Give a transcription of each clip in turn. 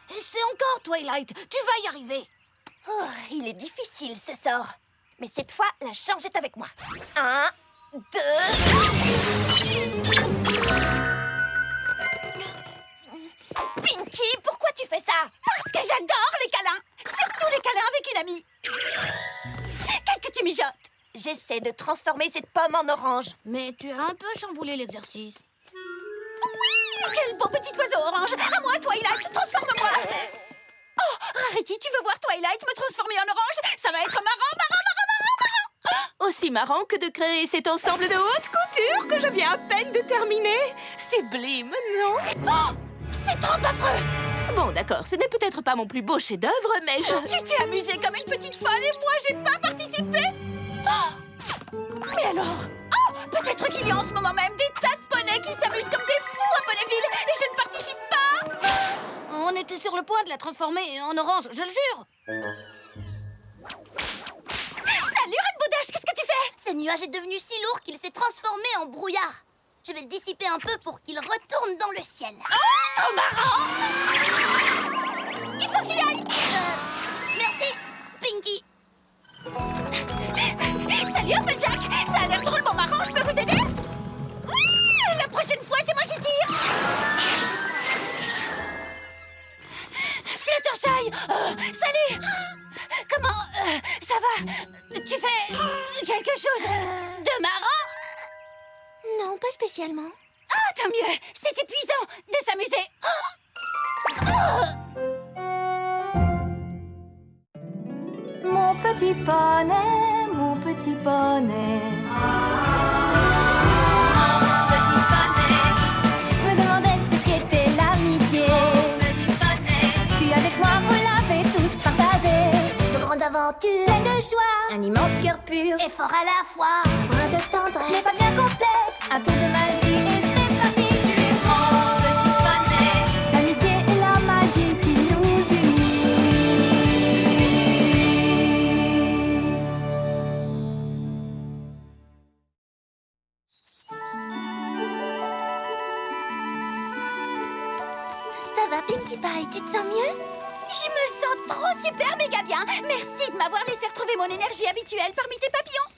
Essaie encore, Twilight. Tu vas y arriver. Oh, il est difficile ce sort. Mais cette fois, la chance est avec moi. 1, 2... Pinky, pourquoi tu fais ça? Parce que j'adore les câlins. Surtout les câlins avec une amie. Qu'est-ce que tu mijotes? J'essaie de transformer cette pomme en orange. Mais tu as un peu chamboulé l'exercice. Oui, quel beau petit oiseau orange. À moi, Twilight, transforme-moi. Oh, Rarity, tu veux voir Twilight me transformer en orange? Ça va être marrant. Aussi marrant que de créer cet ensemble de haute couture que je viens à peine de terminer. Sublime, non? Oh, c'est trop affreux. Bon, d'accord, ce n'est peut-être pas mon plus beau chef-d'œuvre, mais Tu t'es amusée comme une petite folle et moi, j'ai pas participé. Oh, mais alors? Oh, peut-être qu'il y a en ce moment même des tas de poneys qui s'amusent comme des fous à Ponyville et je ne participe pas. On était sur le point de la transformer en orange, je le jure. Salut, Rainbow Dash, qu'est-ce que tu fais? Ce nuage est devenu si lourd qu'il s'est transformé en brouillard. Je vais le dissiper un peu pour qu'il retourne dans le ciel. Oh, trop marrant. Il faut que j'y aille. Merci, Pinky. Salut, Applejack. Ça a l'air drôlement marrant, je peux vous aider? Oui, la prochaine fois, c'est moi qui tire. Fluttershy, salut. Comment ça va? Tu fais quelque chose de marrant? Non, pas spécialement. Ah, tant mieux. C'est épuisant de s'amuser. Mon petit poney, mon petit poney. Mon petit poney. Je me demandais ce qu'était l'amitié. Mon petit poney. Puis avec moi, vous l'avez tous partagé. De grandes aventures, Plein de joie, un immense cœur pur et fort à la fois, un brin de ce n'est tendresse. pas bien complexe. Un tour de magie et c'est parti. Mon petit poney. L'amitié et la magie qui nous unit. Ça va, Pinkie Pie, tu te sens mieux? Je me sens trop super méga bien. Merci de m'avoir laissé retrouver mon énergie habituelle parmi tes papillons.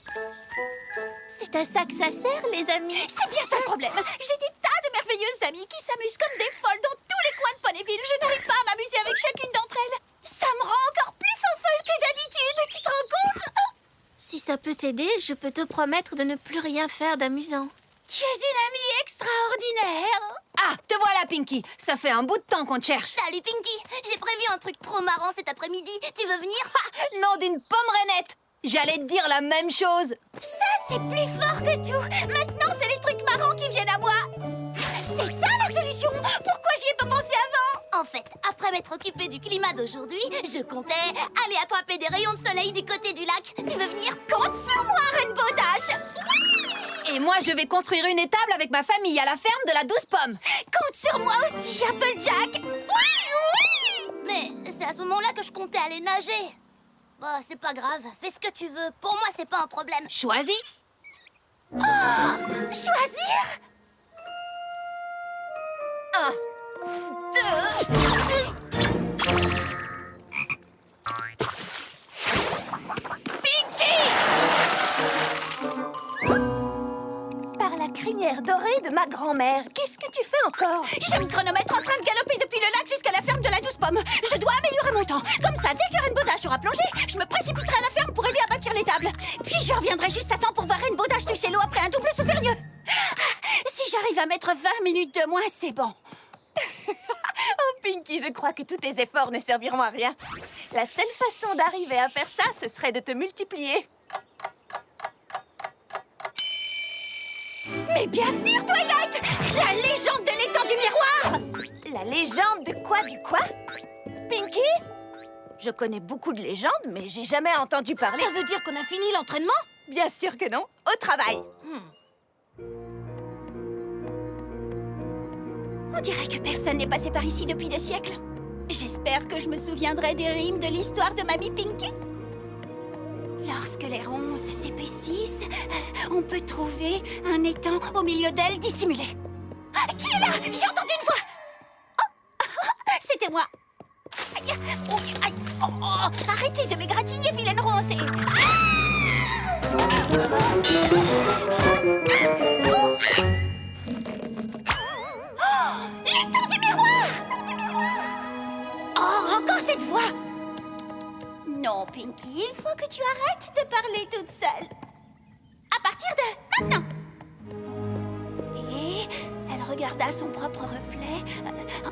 C'est à ça que ça sert, les amis. C'est bien ça le problème. J'ai des tas de merveilleuses amies qui s'amusent comme des folles dans tous les coins de Ponyville. Je n'arrive pas à m'amuser avec chacune d'entre elles. Ça me rend encore plus folle que d'habitude. Tu te rends compte? Si ça peut t'aider, je peux te promettre de ne plus rien faire d'amusant. Tu es une amie extraordinaire. Ah, te voilà, Pinky. Ça fait un bout de temps qu'on te cherche. Salut Pinky, j'ai prévu un truc trop marrant cet après-midi. Tu veux venir? Nom d'une pomme rainette. J'allais te dire la même chose. Ça, c'est plus fort que tout. Maintenant, c'est les trucs marrants qui viennent à moi. C'est ça la solution. Pourquoi j'y ai pas pensé avant? En fait, après m'être occupée du climat d'aujourd'hui, je comptais aller attraper des rayons de soleil du côté du lac. Tu veux venir? Compte sur moi, Rainbow Dash. Et moi, je vais construire une étable avec ma famille à la ferme de la 12 pommes. Compte sur moi aussi, Applejack. Oui. Mais c'est à ce moment-là que je comptais aller nager. Bah, c'est pas grave, fais ce que tu veux. Pour moi, c'est pas un problème. Choisis. Choisir? 1, 2... Par la crinière dorée de ma grand-mère, qu'est-ce que tu fais encore? Je me chronomètre en train de galoper depuis le lac jusqu'à la ferme de la 12 pommes. Je dois améliorer mon temps. Comme ça, dès que Rainbow Dash aura plongé, je me précipiterai à la ferme pour aider à bâtir l'étable. Puis je reviendrai juste à temps pour voir Rainbow Dash toucher l'eau après un double saut périlleux. Si j'arrive à mettre 20 minutes de moins, c'est bon. Oh, Pinky, je crois que tous tes efforts ne serviront à rien. La seule façon d'arriver à faire ça, ce serait de te multiplier. Mais bien sûr, Twilight! La légende de l'étang du miroir! La légende de quoi, du quoi? Pinky? Je connais beaucoup de légendes, mais j'ai jamais entendu parler... Ça veut dire qu'on a fini l'entraînement? Bien sûr que non. Au travail. On dirait que personne n'est passé par ici depuis des siècles. J'espère que je me souviendrai des rimes de l'histoire de Mamie Pinky. Lorsque les ronces s'épaississent, on peut trouver un étang au milieu d'elles dissimulé. Qui est là? J'ai entendu une voix. Oh, c'était moi. Aïe, oh, aïe, oh, oh. Arrêtez de m'égratigner, vilaine ronce. L'étang du miroir! Oh, encore cette voix! Non, Pinky, il faut que tu arrêtes de parler toute seule. À partir de maintenant. Et elle regarda son propre reflet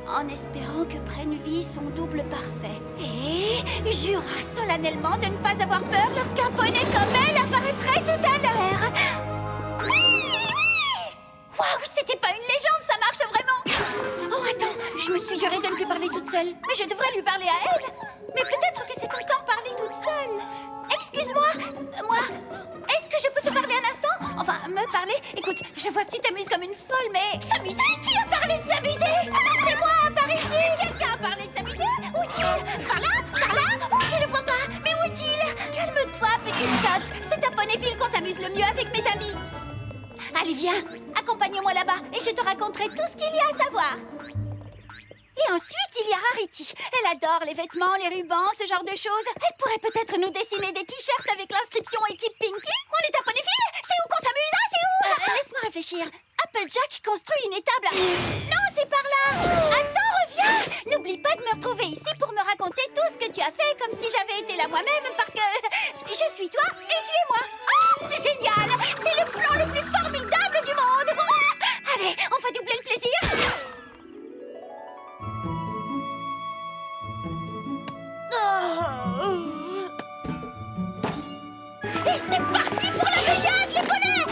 en espérant que prenne vie son double parfait. Et jura solennellement de ne pas avoir peur lorsqu'un poney comme elle apparaîtrait tout à l'heure. Waouh, c'était pas une légende, ça marche vraiment. Oh, attends, je me suis juré de ne plus parler toute seule. Mais je devrais lui parler à elle. Mais peut-être que c'est encore parler toute seule. Excuse-moi, moi, est-ce que je peux te parler un instant? Enfin, me parler? Écoute, je vois que tu t'amuses comme une folle, mais... S'amuser? Qui a parlé de s'amuser? C'est moi, par ici. Quelqu'un a parlé de s'amuser? Où est-il? Par là? Par là? Oh, je le vois pas. Mais où est-il? Calme-toi, petite sotte. C'est à Ponyville qu'on s'amuse le mieux avec mes amis. Allez, viens, accompagne-moi là-bas et je te raconterai tout ce qu'il y a à savoir. Et ensuite, il y a Rarity. Elle adore les vêtements, les rubans, ce genre de choses. Elle pourrait peut-être nous dessiner des t-shirts avec l'inscription équipe Pinky. On est à Ponyville? C'est où qu'on s'amuse? Ah, c'est où? Laisse-moi réfléchir. Applejack construit une étable. Non, c'est par là. Attends, reviens. N'oublie pas de me retrouver ici pour me raconter tout ce que tu as fait, comme si j'avais été là moi-même, parce que je suis toi et tu es moi. Oh, c'est génial. C'est le plan le plus formidable du monde. Allez, on va doubler le plaisir. Et c'est parti pour la baignade, les poneys!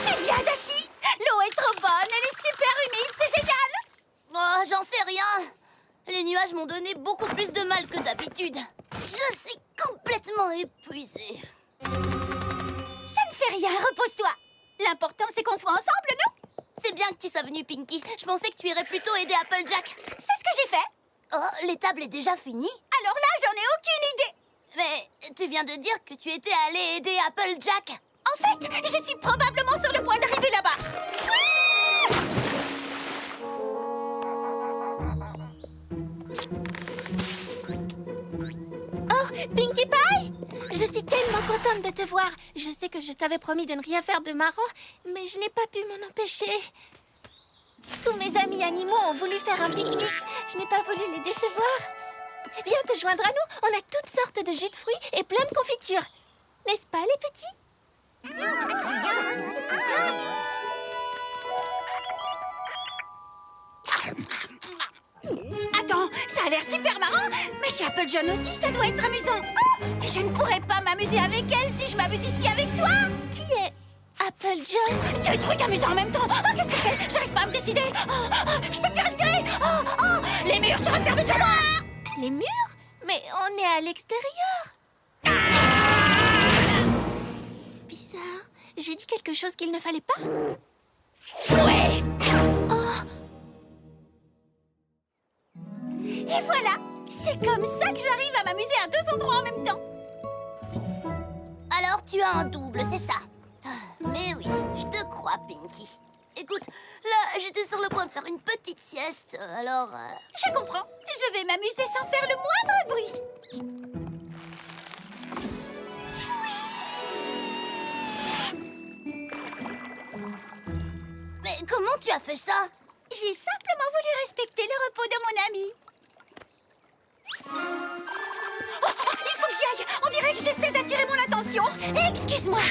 Tu viens, Dashi? L'eau est trop bonne, elle est super humide, c'est génial! Oh, j'en sais rien. Les nuages m'ont donné beaucoup plus de mal que d'habitude. Je suis complètement épuisée. Ça ne fait rien, repose-toi. L'important, c'est qu'on soit ensemble, non? C'est bien que tu sois venue, Pinky. Je pensais que tu irais plutôt aider Applejack. C'est ce que j'ai fait. Oh, l'étable est déjà finie? Alors là, j'en ai aucune idée. Mais tu viens de dire que tu étais allée aider Applejack. En fait, je suis probablement sur le point d'arriver là-bas. Oh, Pinkie Pie! Je suis tellement contente de te voir. Je sais que je t'avais promis de ne rien faire de marrant, mais je n'ai pas pu m'en empêcher. Tous mes amis animaux ont voulu faire un pique-nique. Je n'ai pas voulu les décevoir. Viens te joindre à nous. On a toutes sortes de jus de fruits et plein de confitures. N'est-ce pas, les petits? Attends, ça a l'air super marrant. Mais chez Apple John aussi, ça doit être amusant. Oh, je ne pourrais pas m'amuser avec elle si je m'amuse ici avec toi. Qui est Apple John? Deux trucs amusants en même temps. Oh, qu'est-ce que je fais? J'arrive pas à me décider. Je peux plus respirer. Les murs se referment sur moi. Les murs? Mais on est à l'extérieur. Bizarre. J'ai dit quelque chose qu'il ne fallait pas? Ouais. Et voilà. C'est comme ça que j'arrive à m'amuser à deux endroits en même temps. Alors tu as un double, c'est ça? Mais oui, je te crois, Pinky. Écoute, là, j'étais sur le point de faire une petite sieste, alors... Je comprends. Je vais m'amuser sans faire le moindre bruit. Mais comment tu as fait ça? J'ai simplement voulu respecter le repos de mon ami. Oh, il faut que j'y aille. On dirait que j'essaie d'attirer mon attention. Excuse-moi.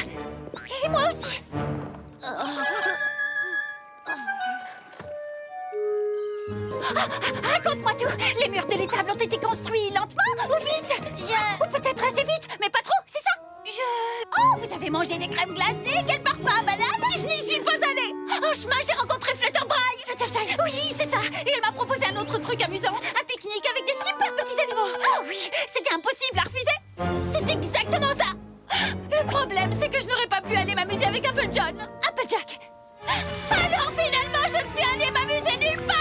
Et moi aussi. Raconte-moi tout. Les murs de l'étable ont été construits lentement ou vite? Ou peut-être assez vite, mais pas trop, c'est ça? Oh, vous avez mangé des crèmes glacées? Quel parfum à banane? Je n'y suis pas allée. En chemin, j'ai rencontré Fluttershy. Fluttershy, oui, c'est ça. Et elle m'a proposé un autre truc amusant. Un pique-nique avec des super petits animaux. Oh oui, c'était impossible à refuser. C'est exactement ça. Le problème, c'est que je n'aurais pas pu aller m'amuser avec Applejack. Alors finalement, je ne suis allée m'amuser nulle part.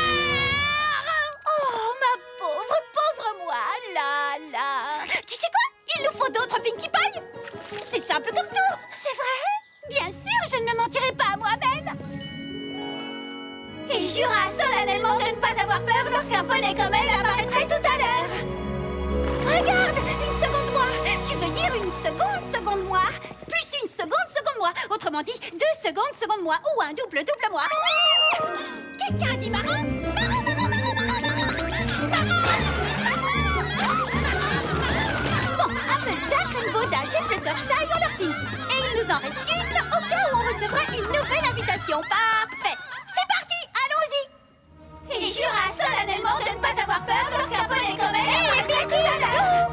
Oh, ma pauvre moi. d'autres Pinkie Pie? C'est simple comme tout. C'est vrai? Bien sûr, je ne me mentirai pas à moi-même. Et jura solennellement de ne pas avoir peur lorsqu'un poney comme elle apparaîtrait tout à l'heure. Regarde, une seconde moi. Tu veux dire une seconde moi? Plus une seconde moi. Autrement dit, 2 secondes moi. Ou un double moi. Quelqu'un dit marin? Bon, Applejack, Rainbow Dash et Fluttershy ont leur Pinkie. Et il nous en reste une au cas où on recevrait une nouvelle invitation. Parfait. C'est parti, allons-y. Et jura solennellement de ne pas avoir peur lorsqu'un poney comme elle apparaîtrait tout à l'heure.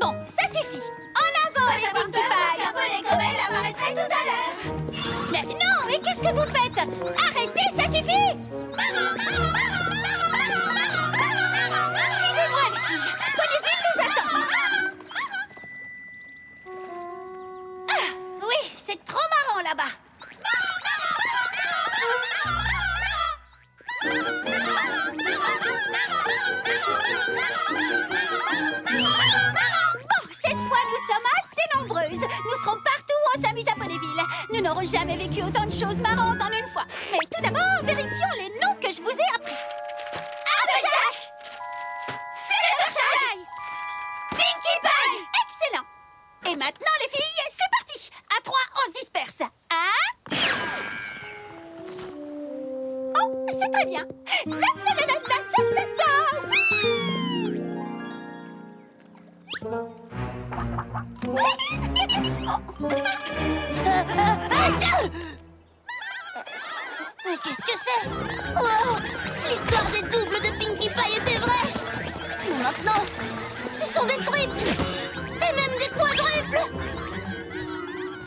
Bon, ça suffit. En avant, les Pinkie Pie. Lorsqu'un poney comme elle apparaîtrait tout à l'heure. Mais non, mais qu'est-ce que vous faites? Arrêtez, ça suffit. Suivez-moi, les filles. Ponyville nous attend. Ah, oui, c'est trop marrant là-bas. Bon, cette fois, nous sommes assez nombreuses. Nous serons partout où on s'amuse à Ponyville. Nous n'aurons jamais vécu autant de choses marrantes en une fois. Mais tout d'abord, vérifions les noms que je vous ai appris. Applejack! Fluttershy! Pinkie Pie! Excellent! Et maintenant, les filles, c'est parti! À 3, on se disperse. 1... Oh, c'est très bien. La, la, la, la, la, la, la, Mais qu'est-ce que c'est? Oh, l'histoire des doubles de Pinkie Pie était vraie. Mais maintenant, ce sont des triples. Et même des quadruples.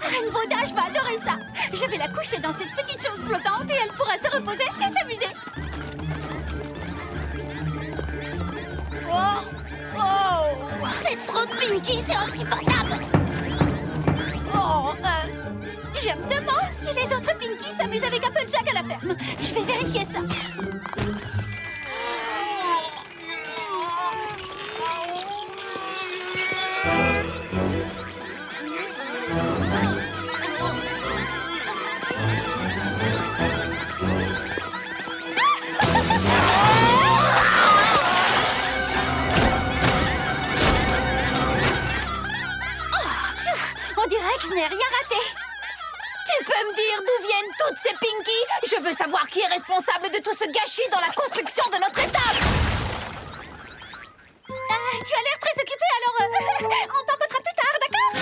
Rainbow Dash va adorer ça. Je vais la coucher dans cette petite chose flottante et elle pourra se reposer et s'amuser. Oh, oh, C'est trop de Pinkie, c'est insupportable. oh, je me demande si les autres Pinkie s'amusent avec Applejack à la ferme. Je vais vérifier ça. On dirait que je n'ai rien raté. Tu peux me dire d'où viennent toutes ces Pinkies? Je veux savoir qui est responsable de tout ce gâchis dans la construction de notre étable. Tu as l'air très occupé, alors on papotera plus tard, d'accord?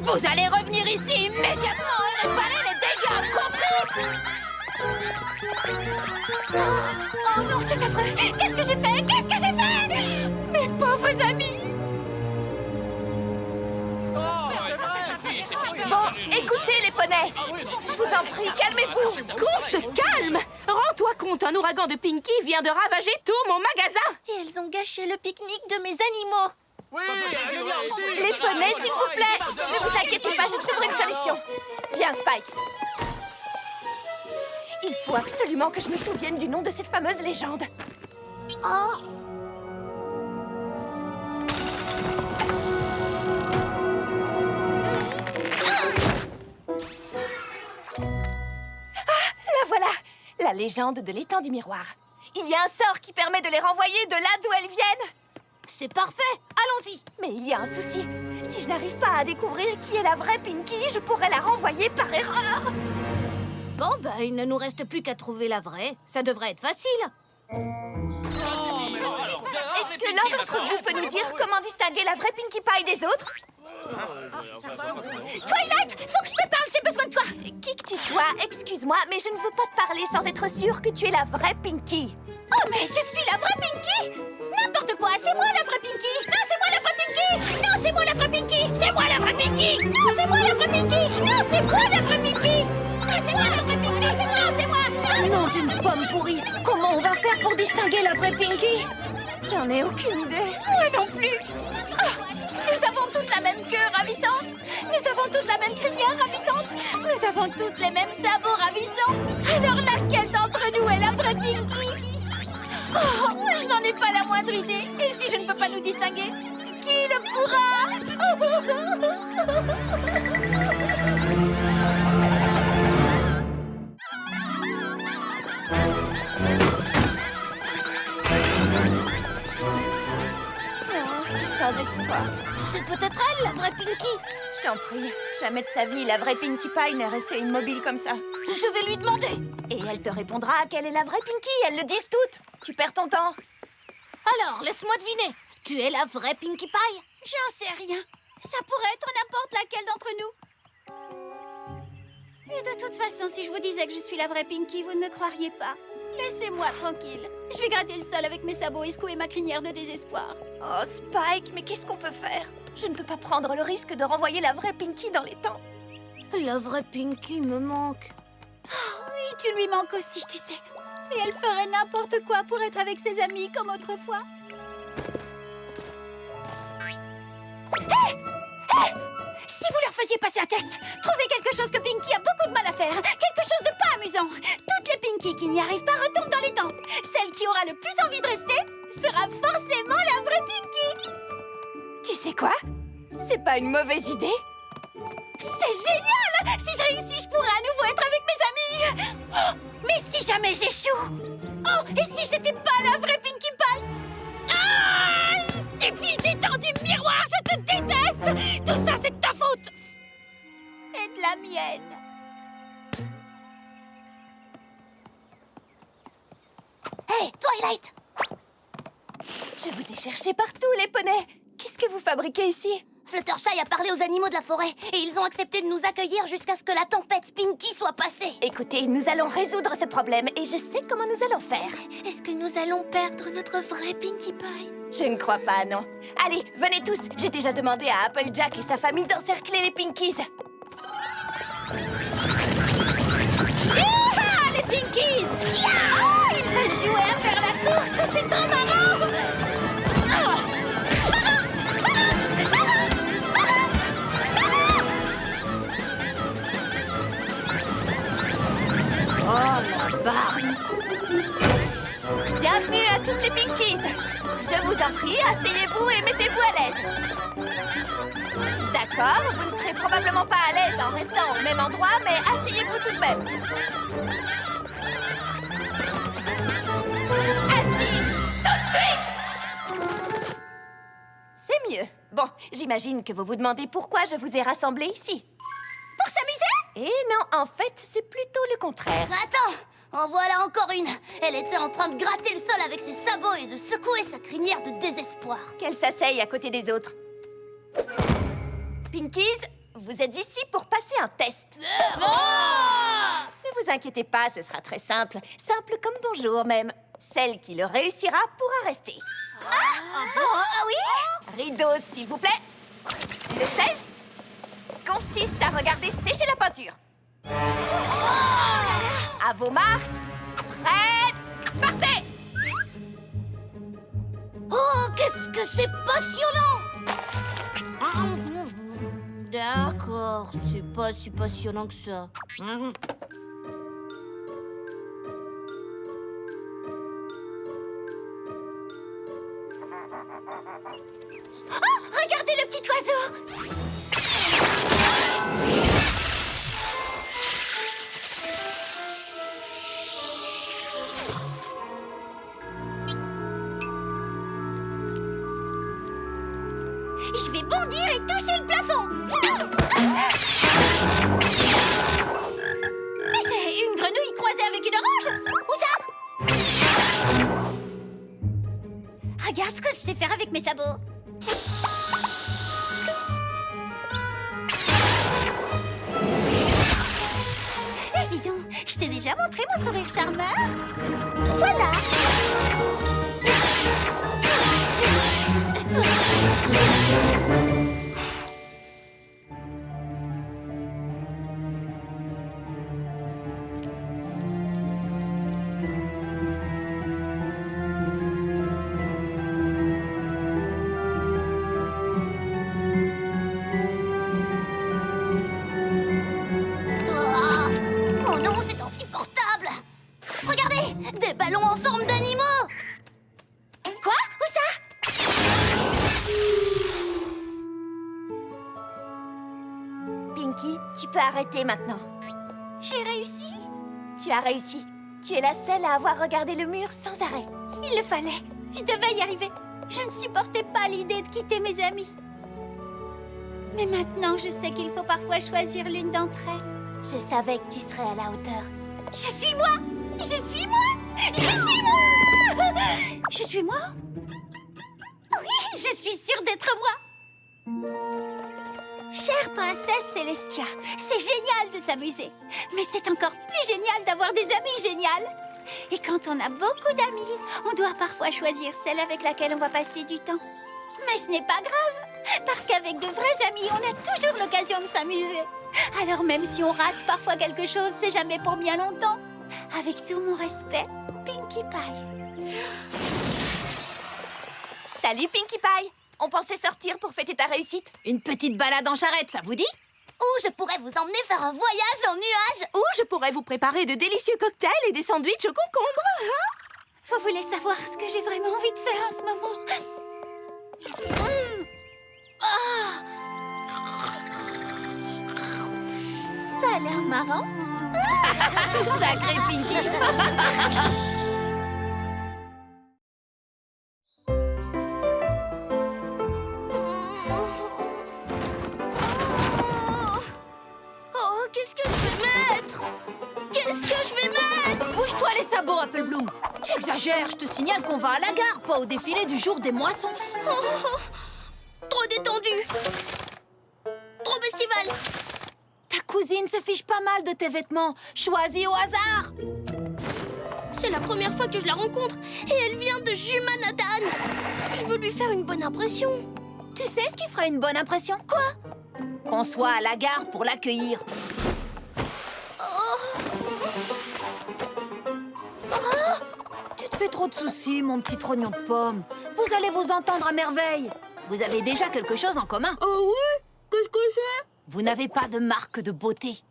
Vous allez revenir ici immédiatement et réparer les dégâts, compris? Oh non, c'est affreux. Qu'est-ce que j'ai fait? Qu'est-ce que j'ai fait? Mes pauvres amis. Bon, écoutez les poneys. Je vous en prie, calmez-vous. Qu'on se calme. Rends-toi compte, un ouragan de Pinkie vient de ravager tout mon magasin. Et elles ont gâché le pique-nique de mes animaux. Les poneys, s'il vous plaît. Ne vous inquiétez pas, je trouverai une solution. Viens, Spike. Il faut absolument que je me souvienne du nom de cette fameuse légende. Oh, La voilà, la légende de l'étang du miroir. Il y a un sort qui permet de les renvoyer de là d'où elles viennent. C'est parfait. Allons-y. Mais il y a un souci. Si je n'arrive pas à découvrir qui est la vraie Pinkie, je pourrais la renvoyer par erreur. Bon, ben, il ne nous reste plus qu'à trouver la vraie. Ça devrait être facile. Est-ce que l'un d'entre vous peut nous dire comment distinguer la vraie Pinkie Pie des autres? Twilight, faut que je te parle, j'ai besoin de toi. Qui que tu sois, excuse-moi, mais je ne veux pas te parler sans être sûre que tu es la vraie Pinkie. Oh, mais je suis la vraie Pinkie. N'importe quoi, c'est moi la vraie Pinkie. Non, c'est moi la vraie Pinkie. Non, c'est moi la vraie Pinkie. C'est moi la vraie Pinkie. Non, c'est moi la vraie Pinkie. Non, c'est moi la vraie Pinkie. C'est moi la vraie Pinkie. C'est moi. Nom d'une pomme pourrie. Comment on va faire pour distinguer la vraie Pinkie? J'en ai aucune idée. Moi non plus. Oh, nous avons toutes la même queue ravissante. Nous avons toutes la même crinière ravissante. Nous avons toutes les mêmes sabots ravissants. Alors laquelle d'entre nous est la vraie Pinkie? moindre idée. Et si je ne peux pas nous distinguer, qui le pourra? Oh, c'est sans espoir. C'est peut-être elle, la vraie Pinky. Je t'en prie, jamais de sa vie, la vraie Pinkie Pie n'est restée immobile comme ça. Je vais lui demander. Et elle te répondra quelle est la vraie Pinky, elles le disent toutes. Tu perds ton temps. Alors, laisse-moi deviner. Tu es la vraie Pinkie Pie? J'en sais rien. Ça pourrait être n'importe laquelle d'entre nous. Et de toute façon, si je vous disais que je suis la vraie Pinky, vous ne me croiriez pas. Laissez-moi tranquille. Je vais gratter le sol avec mes sabots et secouer ma crinière de désespoir. Oh, Spike, mais qu'est-ce qu'on peut faire? Je ne peux pas prendre le risque de renvoyer la vraie Pinky dans les temps. La vraie Pinky me manque. Oui, tu lui manques aussi, tu sais. Et elle ferait n'importe quoi pour être avec ses amis comme autrefois. Hé! Si vous leur faisiez passer un test, trouvez quelque chose que Pinky a beaucoup de mal à faire, quelque chose de pas amusant. Toutes les Pinky qui n'y arrivent pas retombent dans les temps. Celle qui aura le plus envie de rester sera forcément la vraie Pinky. Tu sais quoi? C'est pas une mauvaise idée. C'est génial! Si je réussis, je pourrai à nouveau être avec mes amis. Oh, mais si jamais j'échoue? Oh, et si j'étais pas la vraie Pinkie Pie? Ah! Stupide étendue miroir, je te déteste! Tout ça, c'est de ta faute! Et de la mienne. Hé, Twilight! Je vous ai cherché partout, les poneys. Qu'est-ce que vous fabriquez ici? Fluttershy a parlé aux animaux de la forêt et ils ont accepté de nous accueillir jusqu'à ce que la tempête Pinky soit passée. Écoutez, nous allons résoudre ce problème et je sais comment nous allons faire. Est-ce que nous allons perdre notre vraie Pinkie Pie? Je ne crois pas, non. Allez, venez tous. J'ai déjà demandé à Applejack et sa famille d'encercler les Pinkies. Ah, les Pinkies! Oh, ils veulent jouer à faire la course, c'est trop marrant! Oh, la barre! Bienvenue à toutes les Pinkies. Je vous en prie, asseyez-vous et mettez-vous à l'aise. D'accord, vous ne serez probablement pas à l'aise en restant au même endroit, mais asseyez-vous tout de même. Assis tout de suite! C'est mieux. Bon, j'imagine que vous vous demandez pourquoi je vous ai rassemblés ici. Pour s'amuser? Et non, en fait, c'est plutôt le contraire. Attends! En voilà encore une! Elle était en train de gratter le sol avec ses sabots et de secouer sa crinière de désespoir. Qu'elle s'asseye à côté des autres. Pinkies, vous êtes ici pour passer un test. Ne vous inquiétez pas, ce sera très simple. Simple comme bonjour même. Celle qui le réussira pourra rester. Ah oui? Rideau, s'il vous plaît. Le test consiste à regarder sécher la peinture. À vos marques. Prêtes, partez! Oh, qu'est-ce que c'est passionnant! D'accord, c'est pas si passionnant que ça. Oh, regardez le petit oiseau! Je vais bondir et toucher le plafond. Mais c'est une grenouille croisée avec une orange. Où ça? Regarde ce que je sais faire avec mes sabots. Eh, dis donc, je t'ai déjà montré mon sourire charmeur. Voilà. Oh non, c'est insupportable! Regardez, des ballons en forme d'animaux! Quoi? Où arrêter maintenant. J'ai réussi. Tu as réussi. Tu es la seule à avoir regardé le mur sans arrêt. Il le fallait. Je devais y arriver. Je ne supportais pas l'idée de quitter mes amis. Mais maintenant, je sais qu'il faut parfois choisir l'une d'entre elles. Je savais que tu serais à la hauteur. Je suis moi. Je suis moi. Je suis moi. Je suis moi. Oui, je suis sûre d'être moi. Chère princesse Célestia, c'est génial de s'amuser. Mais c'est encore plus génial d'avoir des amis géniales. Et quand on a beaucoup d'amis, on doit parfois choisir celle avec laquelle on va passer du temps. Mais ce n'est pas grave, parce qu'avec de vrais amis, on a toujours l'occasion de s'amuser. Alors même si on rate parfois quelque chose, c'est jamais pour bien longtemps. Avec tout mon respect, Pinkie Pie. Salut Pinkie Pie. On pensait sortir pour fêter ta réussite. Une petite balade en charrette, ça vous dit? Ou je pourrais vous emmener faire un voyage en nuage. Ou je pourrais vous préparer de délicieux cocktails et des sandwichs au concombre. Vous voulez savoir ce que j'ai vraiment envie de faire en ce moment? Ça a l'air marrant. Sacré Pinky. Oh, qu'est-ce que je vais mettre? Qu'est-ce que je vais mettre? Bouge-toi les sabots, Apple Bloom. Tu exagères, je te signale qu'on va à la gare, pas au défilé du jour des moissons. Trop détendu. Trop festival. Ta cousine se fiche pas mal de tes vêtements. Choisis au hasard. C'est la première fois que je la rencontre et elle vient de Jumanatan. Je veux lui faire une bonne impression. Tu sais ce qui ferait une bonne impression? Quoi? Qu'on soit à la gare pour l'accueillir. Tu te fais trop de soucis, mon petit trognon de pomme. Vous allez vous entendre à merveille. Vous avez déjà quelque chose en commun. Oh oui? Qu'est-ce que c'est? Vous n'avez pas de marque de beauté.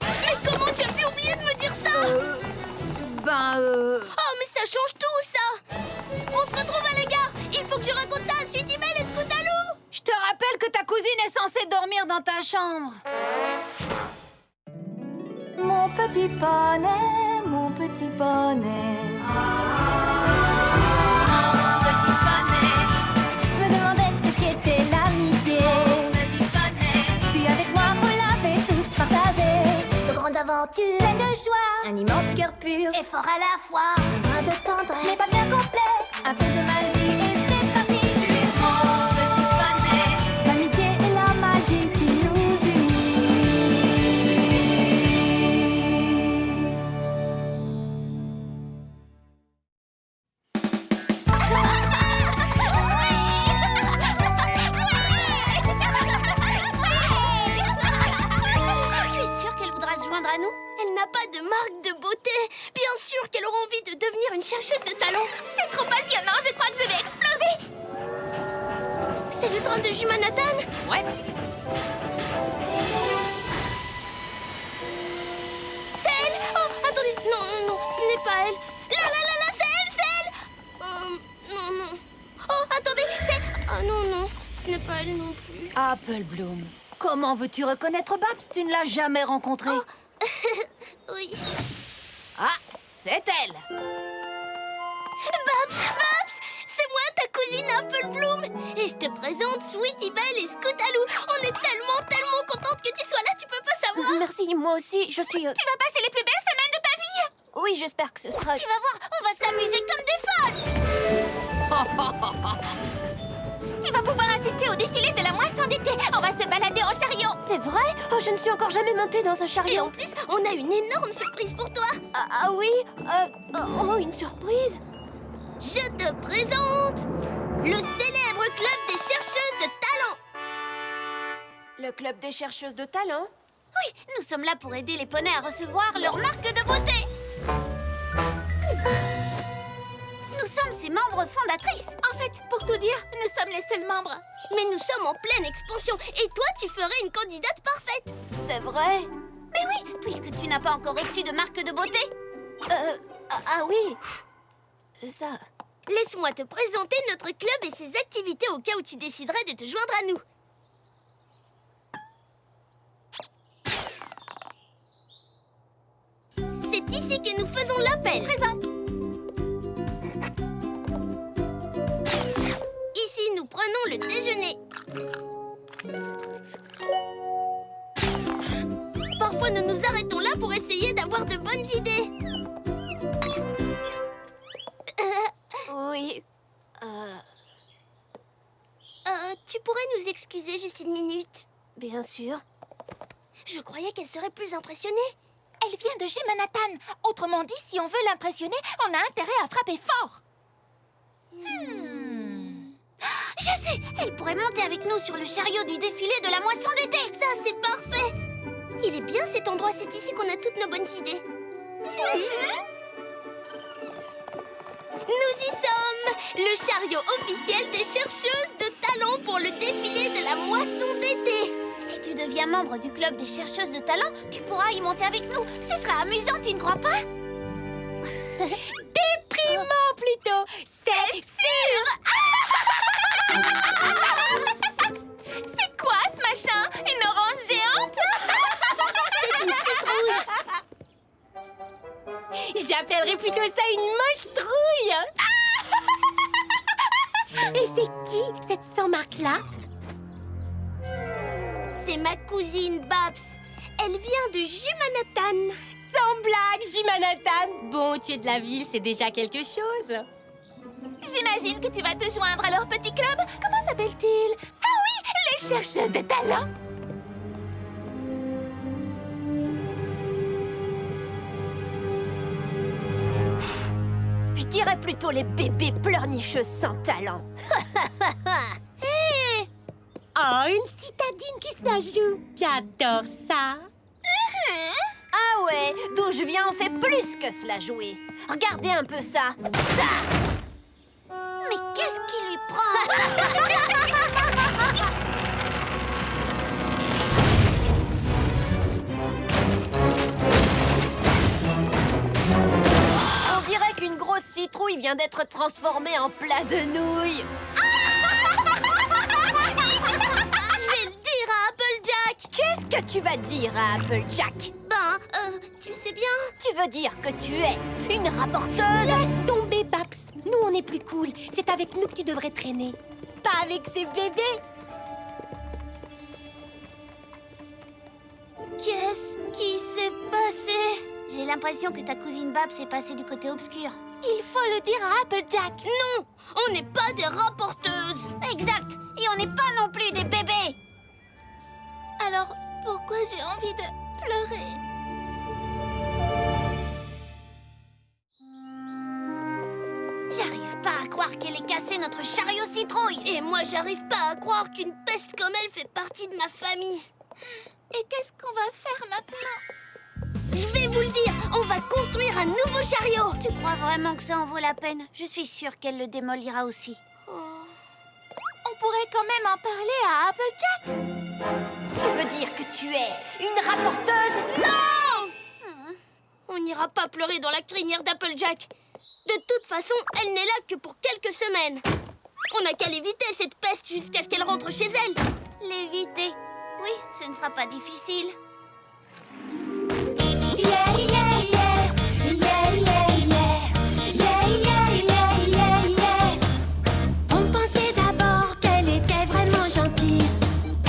Mais comment tu as pu oublier de me dire ça? Oh, mais ça change tout, ça! On se retrouve à la gare! Il faut que je raconte ça à Sweetie Belle et Scootaloo! Je te rappelle que ta cousine est censée dormir dans ta chambre. Mon petit poney, mon petit poney. Mon petit poney, je me demandais ce qu'était l'amitié. Mon petit poney, puis avec moi vous l'avez tous partagé. De grandes aventures, Pleine de joie, un immense cœur pur, et fort à la fois. un brin de Ce tendresse. n'est pas bien complexe, un peu de magie et c'est parti. Mon petit poney, l'amitié et la magie qui nous unit. Tu es sûre qu'elle voudra se joindre à nous? Elle n'a pas de marque de beauté. Bien sûr qu'elle aura envie de devenir une chercheuse de talent. C'est trop passionnant, je crois que je vais exploser. C'est le train de Jumanatan? Ouais. C'est elle! Oh, attendez, non, non, non, ce n'est pas elle. Là, c'est elle! Non, non. Oh, attendez, c'est... Ah non, non, ce n'est pas elle non plus. Apple Bloom. Comment veux-tu reconnaître Babs? Tu ne l'as jamais rencontrée. Oui. Ah, c'est elle. Babs, c'est moi, ta cousine Apple Bloom. Et je te présente Sweetie Belle et Scootaloo. On est tellement contentes que tu sois là, tu peux pas savoir. Merci, moi aussi, je suis... Tu vas passer les plus belles semaines de ta vie. Oui, j'espère que ce sera... Tu vas voir, on va s'amuser comme des folles. Tu vas pouvoir assister au défilé de la moisson d'été. On va se balader en chariot. C'est vrai? Oh, je ne suis encore jamais montée dans un Et chariot. en plus, on a une énorme surprise pour toi. Ah oui? Oh, une surprise? Je te présente le célèbre club des chercheuses de talent. Le club des chercheuses de talent? Oui, nous sommes là pour aider les poneys à recevoir leur marque de beauté. Nous sommes ses membres fondatrices. En fait, pour tout dire, nous sommes les seuls membres. Mais nous sommes en pleine expansion et toi, tu ferais une candidate parfaite. C'est vrai? Mais oui, puisque tu n'as pas encore reçu de marque de beauté. Ah oui. Ça... Laisse-moi te présenter notre club et ses activités au cas où tu déciderais de te joindre à nous. musique et nous faisons l'appel. Présente. Ici, nous prenons le déjeuner. Parfois, nous nous arrêtons là pour essayer d'avoir de bonnes idées. Oui. Tu pourrais nous excuser juste une minute? Bien sûr. Je croyais qu'elle serait plus impressionnée. Elle vient de chez Manhattan. Autrement dit, si on veut l'impressionner, on a intérêt à frapper fort. Je sais! Elle pourrait monter avec nous sur le chariot du défilé de la moisson d'été! Ça, c'est parfait! Il est bien cet endroit, c'est ici qu'on a toutes nos bonnes idées. Nous y sommes! Le chariot officiel des chercheuses de talent pour le défilé de la moisson d'été! Si tu deviens membre du club des chercheuses de talent, tu pourras y monter avec nous. Ce sera amusant, tu ne crois pas? Déprimant plutôt. C'est sûr. C'est quoi ce machin? Une orange géante? C'est une citrouille! J'appellerais plutôt ça une moche trouille. Et c'est qui cette sans-marque-là? C'est ma cousine Babs. Elle vient de Jumanathan. Sans blague, Jumanathan. Bon, tu es de la ville, c'est déjà quelque chose. J'imagine que tu vas te joindre à leur petit club. Comment s'appelle-t-il? Ah oui, les chercheuses de talent. Je dirais plutôt les bébés pleurnicheuses sans talent. Hey! Oh, une citadine qui se la joue. J'adore ça. Ah ouais, d'où je viens, on fait plus que se la jouer. Regardez un peu ça. Mais qu'est-ce qui lui prend? On dirait qu'une grosse citrouille vient d'être transformée en plat de nouilles. Je vais le dire à Applejack. Qu'est-ce que tu vas dire à Applejack? Tu sais bien. Tu veux dire que tu es une rapporteuse? Laisse tomber, Babs. Nous, on est plus cool. C'est avec nous que tu devrais traîner. Pas avec ces bébés. Qu'est-ce qui s'est passé? J'ai l'impression que ta cousine Babs est passée du côté obscur. Il faut le dire à Applejack. Non, on n'est pas des rapporteuses. Exact. Et on n'est pas non plus des bébés. Alors, pourquoi j'ai envie de pleurer? J'arrive pas à croire qu'elle ait cassé notre chariot citrouille. Et moi, j'arrive pas à croire qu'une peste comme elle fait partie de ma famille. Et qu'est-ce qu'on va faire maintenant? Je vais vous le dire, on va construire un nouveau chariot. Tu crois vraiment que ça en vaut la peine? Je suis sûre qu'elle le démolira aussi. On pourrait quand même en parler à Applejack. Tu veux dire que tu es une rapporteuse? Non! On n'ira pas pleurer dans la crinière d'Applejack. De toute façon, elle n'est là que pour quelques semaines. On n'a qu'à l'éviter, cette peste, jusqu'à ce qu'elle rentre chez elle. L'éviter? Oui, ce ne sera pas difficile. On pensait d'abord qu'elle était vraiment gentille.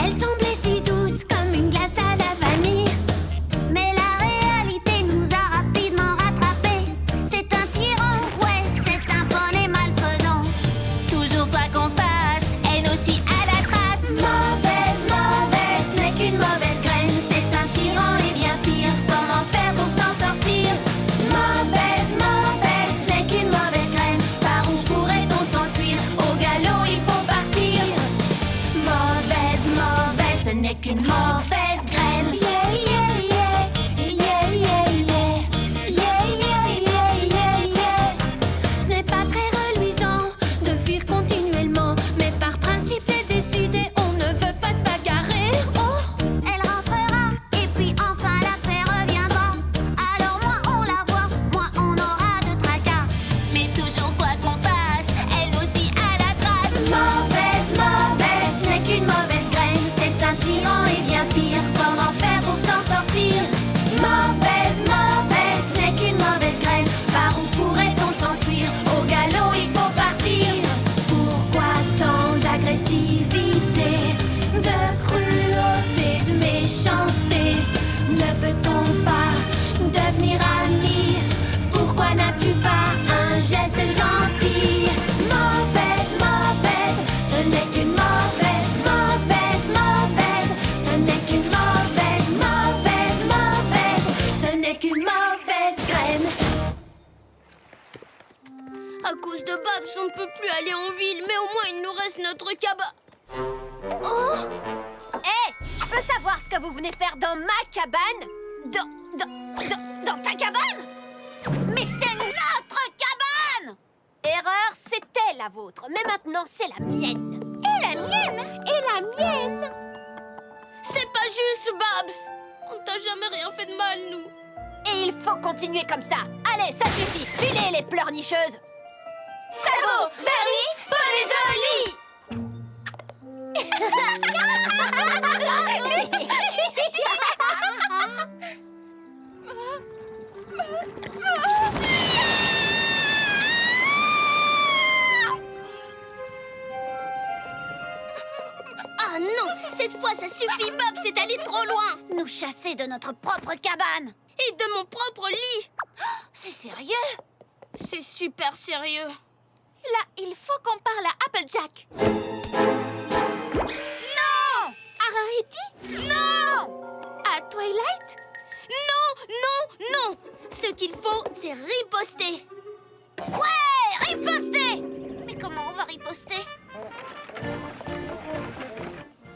Elle semblait si douce comme une glace à la vanille. Mais la réalité nous a rapidement rattrapés. C'est un tyran, ouais, c'est un poney malfaisant. Toujours quoi qu'on fasse, elle nous suit à la trace. Mauvaise, mauvaise, n'est qu'une mauvaise graine. C'est À cause de Babs, on ne peut plus aller en ville, mais au moins il nous reste notre cabane. Oh! Hé! Je peux savoir ce que vous venez faire dans ma cabane? Dans ta cabane? Mais c'est notre cabane! Erreur, c'était la vôtre, mais maintenant c'est la mienne. Et la mienne! Et la mienne! C'est pas juste, Babs. On t'a jamais rien fait de mal, nous. Et il faut continuer comme ça. Allez, ça suffit. Filez les pleurnicheuses. Sabot, Bernie, bonne et jolie. Ah non, cette fois ça suffit, Babs est allé trop loin. Nous chasser de notre propre cabane. Et de mon propre lit. C'est sérieux? C'est super sérieux. Là, il faut qu'on parle à Applejack. Non! À Rarity? Non! À Twilight? Non, non, non. Ce qu'il faut, c'est riposter. Ouais! Riposter! Mais comment on va riposter?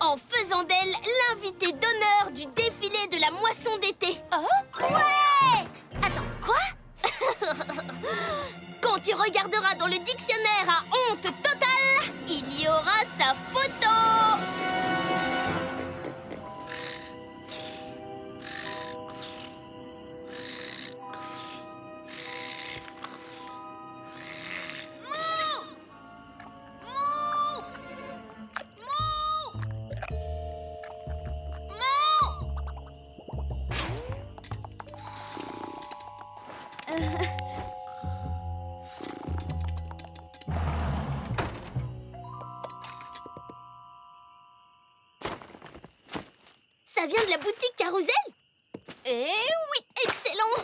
En faisant d'elle l'invitée d'honneur du défilé de la moisson d'été. Oh? Ouais! Attends, quoi? Quand tu regarderas dans le dictionnaire à honte totale, il y aura sa photo. Ça vient de la boutique Carousel? Eh oui! Excellent!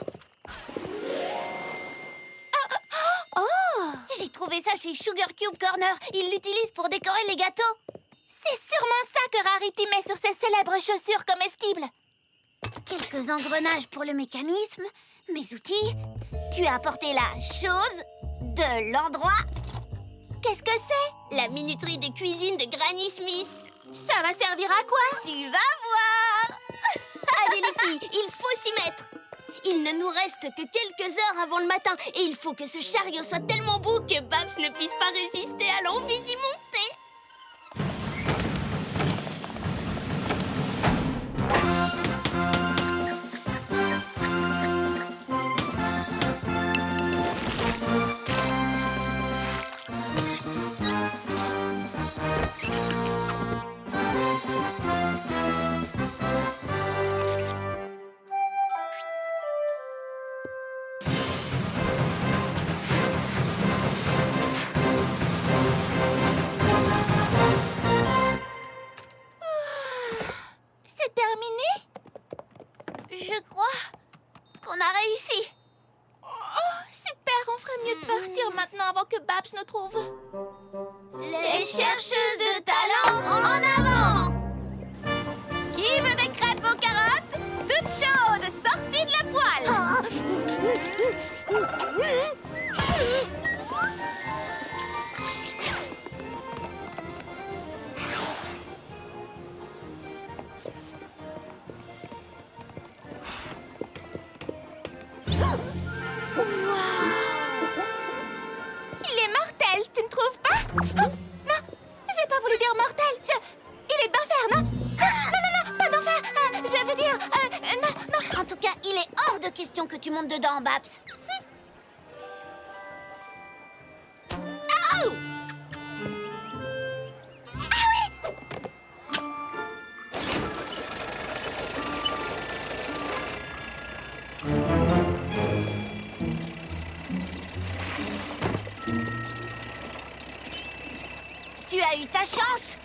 J'ai trouvé ça chez Sugar Cube Corner. Ils l'utilisent pour décorer les gâteaux. C'est sûrement ça que Rarity met sur ses célèbres chaussures comestibles. Quelques engrenages pour le mécanisme, mes outils. Tu as apporté la chose de l'endroit. Qu'est-ce que c'est? La minuterie de cuisine de Granny Smith. Ça va servir à quoi? Tu vas voir. Allez les filles, il faut s'y mettre. Il ne nous reste que quelques heures avant le matin et il faut que ce chariot soit tellement beau que Babs ne puisse pas résister à l'envie d'y monter. C'est terminé? Je crois qu'on a réussi. Oh, super, on ferait mieux de partir maintenant avant que Babs nous trouve. Les chercheuses de talent en avant. Qui veut des crêpes aux carottes? Toutes chaudes, sorties de la poêle. Il est mortel, tu ne trouves pas? Oh, non, j'ai pas voulu dire mortel. Il est d'enfer, non? Non, pas d'enfer. Je veux dire, non. En tout cas, il est hors de question que tu montes dedans, Babs. Oh! Tu as eu ta chance.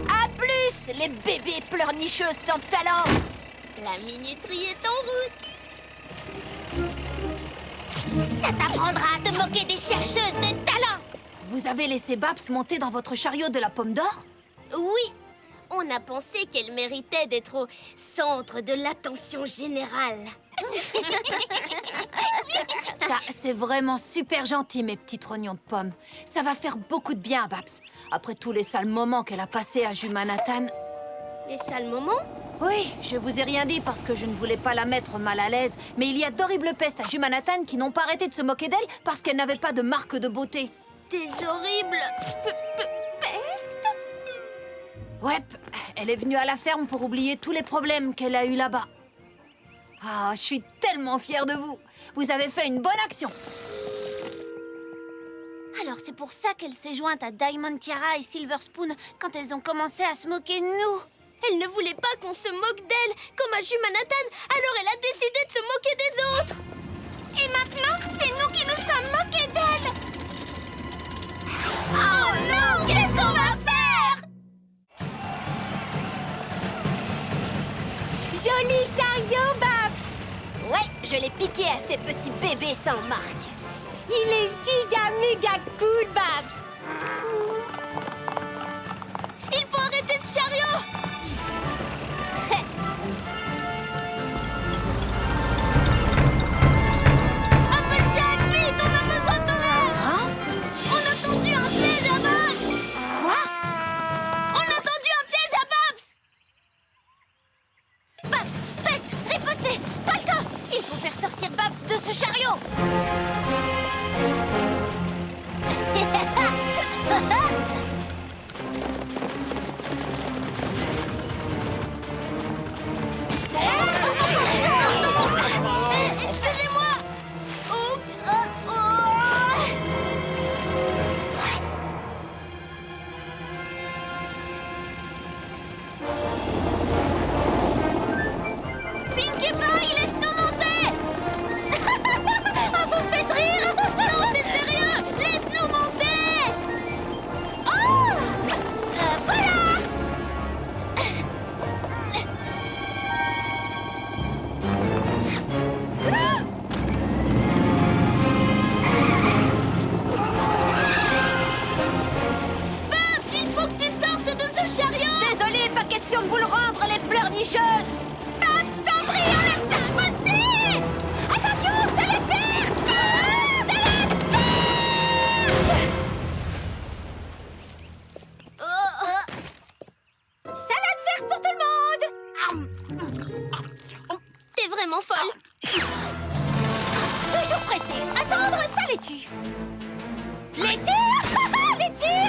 À plus, les bébés pleurnicheux sans talent. La minuterie est en route. Ça t'apprendra à te moquer des chercheuses de talent. Vous avez laissé Babs monter dans votre chariot de la pomme d'or? Oui, on a pensé qu'elle méritait d'être au centre de l'attention générale. Ça, c'est vraiment super gentil, mes petits trognons de pommes. Ça va faire beaucoup de bien à Babs. Après tous les sales moments qu'elle a passés à Jumanathan. Les sales moments? Oui, je vous ai rien dit parce que je ne voulais pas la mettre mal à l'aise. Mais il y a d'horribles pestes à Jumanathan qui n'ont pas arrêté de se moquer d'elle parce qu'elle n'avait pas de marque de beauté. Des horribles... Peste? Ouais, elle est venue à la ferme pour oublier tous les problèmes qu'elle a eus là-bas. Ah, je suis tellement fière de vous. Vous avez fait une bonne action. Alors c'est pour ça qu'elle s'est jointe à Diamond Tiara et Silver Spoon quand elles ont commencé à se moquer de nous. Elle ne voulait pas qu'on se moque d'elle, comme à Jumanathan, alors elle a décidé de se moquer des autres. Et maintenant, c'est nous qui nous sommes moqués d'elle. Oh non, qu'est-ce qu'on va faire? Joli chariot, Babs! Ouais, je l'ai piqué à ces petits bébés sans marque. Il est giga méga cool, Babs! Il faut arrêter ce chariot! Applejack, vite, on a besoin de ton aide! Hein? On a tendu un piège à Babs! Quoi? On a tendu un piège à Babs! Babs, Peste, ripostez, pas le temps. Il faut faire sortir Babs de ce chariot. Excusez-moi! Oups. Pinkie Pie, laisse-nous monter. Oh, vous me faites rire. Non, c'est sérieux! Laisse-nous monter! Oh, voilà. Babs, il faut que tu sortes de ce chariot! Désolée, pas question de vous le rendre, les pleurnicheuses. Babs, je t'en prie, on laisse ça remonter. Attention, salade verte. Salade verte. Salade verte pour tout le monde. T'es vraiment folle! Toujours pressée. Attendre, ça les tue. Les tue. Les tue.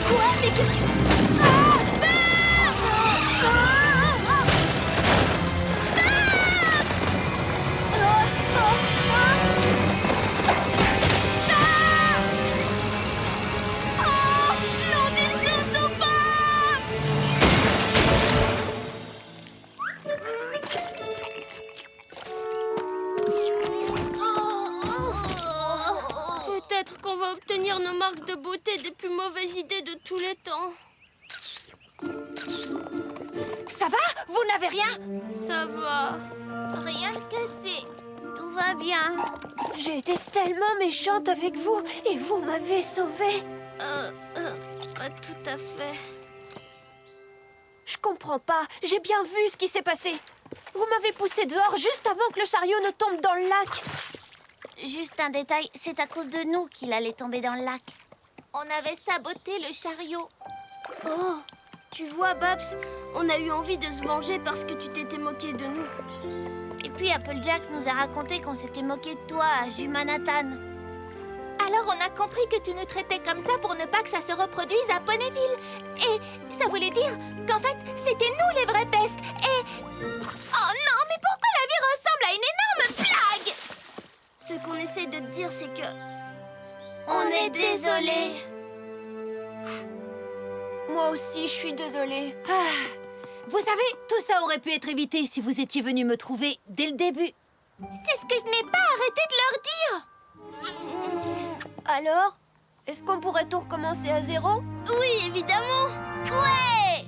Quoi? Mais qu'est-ce que... Peut-être qu'on va obtenir nos marques de beauté des plus mauvaises idées de tous les temps. Ça va? Vous n'avez rien? Ça va. Rien de cassé. Tout va bien. J'ai été tellement méchante avec vous et vous m'avez sauvée. Pas tout à fait. Je comprends pas. J'ai bien vu ce qui s'est passé. Vous m'avez poussé dehors juste avant que le chariot ne tombe dans le lac. Juste un détail, c'est à cause de nous qu'il allait tomber dans le lac. On avait saboté le chariot. Oh, tu vois, Babs, on a eu envie de se venger parce que tu t'étais moqué de nous. Et puis Applejack nous a raconté qu'on s'était moqué de toi à Jumanathan. Alors on a compris que tu nous traitais comme ça pour ne pas que ça se reproduise à Ponyville. Et ça voulait dire qu'en fait, c'était nous les vraies pestes. Et... Oh non, mais pourquoi la vie ressemble à une énorme blague? Ce qu'on essaye de te dire, c'est que... On est désolé. Moi aussi, je suis désolée. Vous savez, tout ça aurait pu être évité si vous étiez venu me trouver dès le début. C'est ce que je n'ai pas arrêté de leur dire. Alors, est-ce qu'on pourrait tout recommencer à zéro? Oui, évidemment. Ouais.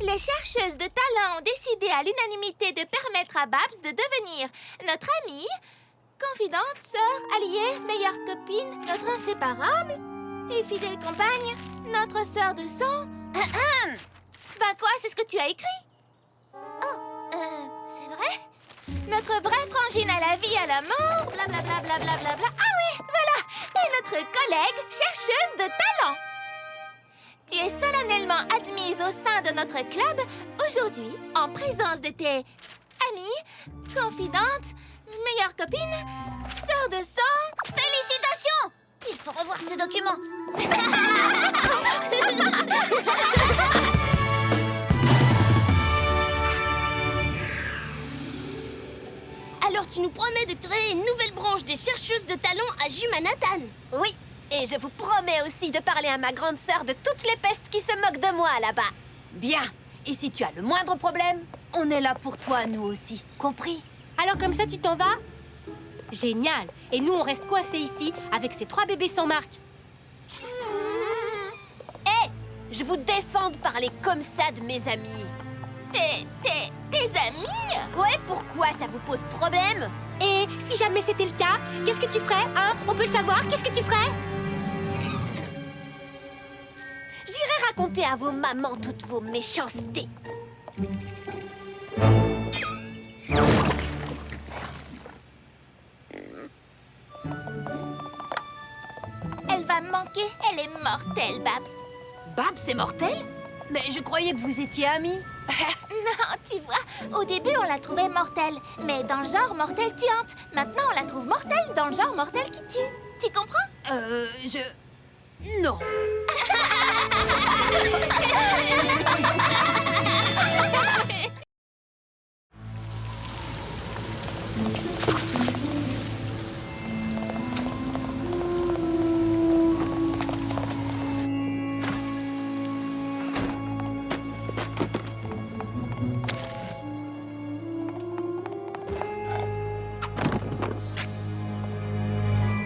Les chercheuses de talent ont décidé à l'unanimité de permettre à Babs de devenir notre amie, confidente, sœur, alliée, meilleure copine, notre inséparable et fidèle compagne, notre sœur de sang. Ben quoi, c'est ce que tu as écrit? C'est vrai? Notre vraie frangine à la vie, à la mort, blablabla, blablabla. Ah oui, voilà! Et notre collègue chercheuse de talent. Tu es solennellement admise au sein de notre club aujourd'hui en présence de tes amies, confidentes, meilleures copines, sœurs de sang. Félicitations! Il faut revoir ce document. Alors tu nous promets de créer une nouvelle branche des chercheuses de talent à Jumanathan? Oui, et je vous promets aussi de parler à ma grande sœur de toutes les pestes qui se moquent de moi là-bas. Bien, et si tu as le moindre problème, on est là pour toi, nous aussi. Compris? Alors comme ça, tu t'en vas? Génial. Et nous, on reste coincés ici, avec ces 3 bébés sans marque. Hé, je vous défends de parler comme ça de mes amis. Tes amis? Ouais, pourquoi ça vous pose problème? Et si jamais c'était le cas, qu'est-ce que tu ferais, hein? On peut le savoir, qu'est-ce que tu ferais? J'irai raconter à vos mamans toutes vos méchancetés. Elle va me manquer, elle est mortelle, Babs. Babs, c'est mortel? Mais je croyais que vous étiez amis. Non, tu vois, au début, on la trouvait mortelle, mais dans le genre mortelle tuante. Maintenant, on la trouve mortelle dans le genre mortelle qui tue. Tu comprends? Non.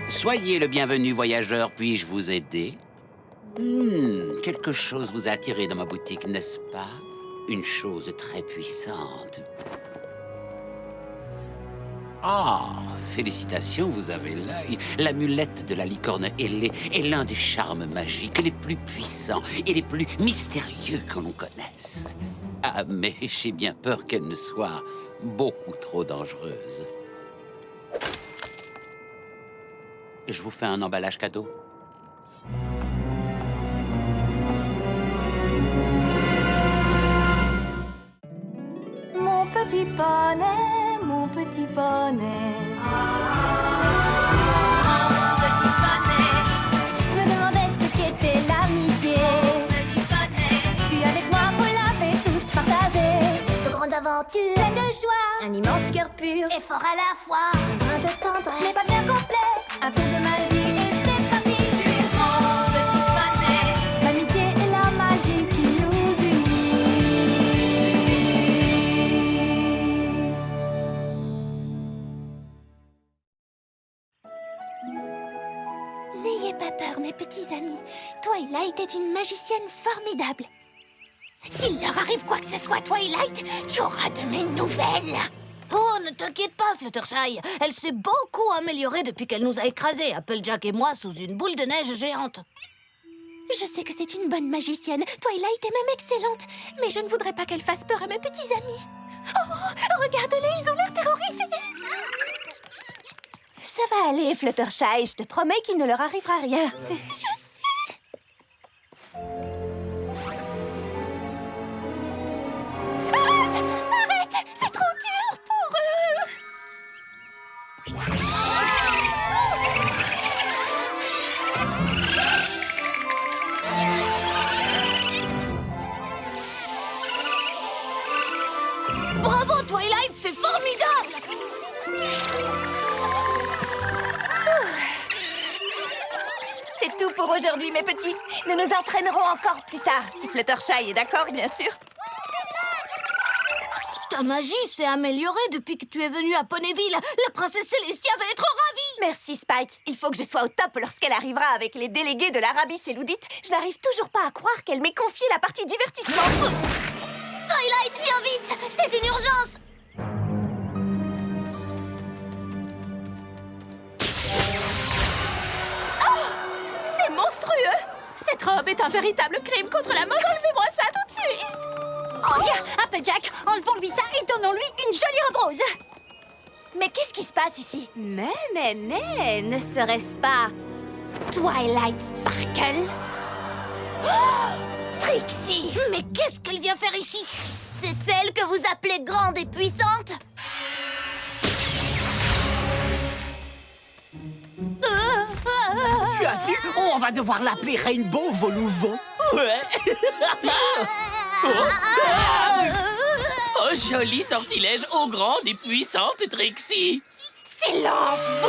Soyez le bienvenu, voyageur. Puis-je vous aider? Quelque chose vous a attiré dans ma boutique, n'est-ce pas? Une chose très puissante. Ah, félicitations, vous avez l'œil. L'amulette de la licorne ailée est l'un des charmes magiques les plus puissants et les plus mystérieux que l'on connaisse. Ah, mais j'ai bien peur qu'elle ne soit beaucoup trop dangereuse. Je vous fais un emballage cadeau. Mon petit poney, mon petit poney. Mon petit poney. Je me demandais ce qu'était l'amitié. Mon petit poney. Puis avec moi, vous l'avez tous partagé. De grandes aventures, Pleine de joie, un immense cœur pur et fort à la fois. un brin de tendresse. Ce n'est pas bien complexe, un tour de magie et c'est parti. Tu es mon petit poney. L'amitié et la magie qui nous unit. N'ayez pas peur, mes petits amis. Twilight est une magicienne formidable. S'il leur arrive quoi que ce soit, Twilight, tu auras de mes nouvelles. Oh, ne t'inquiète pas, Fluttershy. Elle s'est beaucoup améliorée depuis qu'elle nous a écrasés, Applejack et moi, sous une boule de neige géante. Je sais que c'est une bonne magicienne. Twilight est même excellente. Mais je ne voudrais pas qu'elle fasse peur à mes petits amis. Oh, regarde-les, ils ont l'air terrorisés. Ça va aller, Fluttershy. Je te promets qu'il ne leur arrivera rien. Je sais. Arrête! C'est trop dur pour eux! Bravo, Twilight, c'est formidable! C'est tout pour aujourd'hui, mes petits. Nous nous entraînerons encore plus tard, si Fluttershy est d'accord, bien sûr. Ta magie s'est améliorée depuis que tu es venue à Ponyville. La princesse Célestia va être ravie. Merci, Spike. Il faut que je sois au top lorsqu'elle arrivera avec les délégués de l'Arabie Saoudite. Je n'arrive toujours pas à croire qu'elle m'ait confié la partie divertissement. Twilight, viens vite! C'est une urgence! C'est monstrueux! Cette robe est un véritable crime contre la mode. Enlevez-moi ça tout de suite! Oh, viens, Applejack, enlevons-lui ça et donnons-lui une jolie robe rose! Mais qu'est-ce qui se passe ici? Mais, ne serait-ce pas Twilight Sparkle? Trixie! Mais qu'est-ce qu'elle vient faire ici? C'est elle que vous appelez grande et puissante? Tu as vu? On va devoir l'appeler Rainbow Voluvan. Ouais. Oh, joli sortilège ô grande et puissante, Trixie! Silence, vous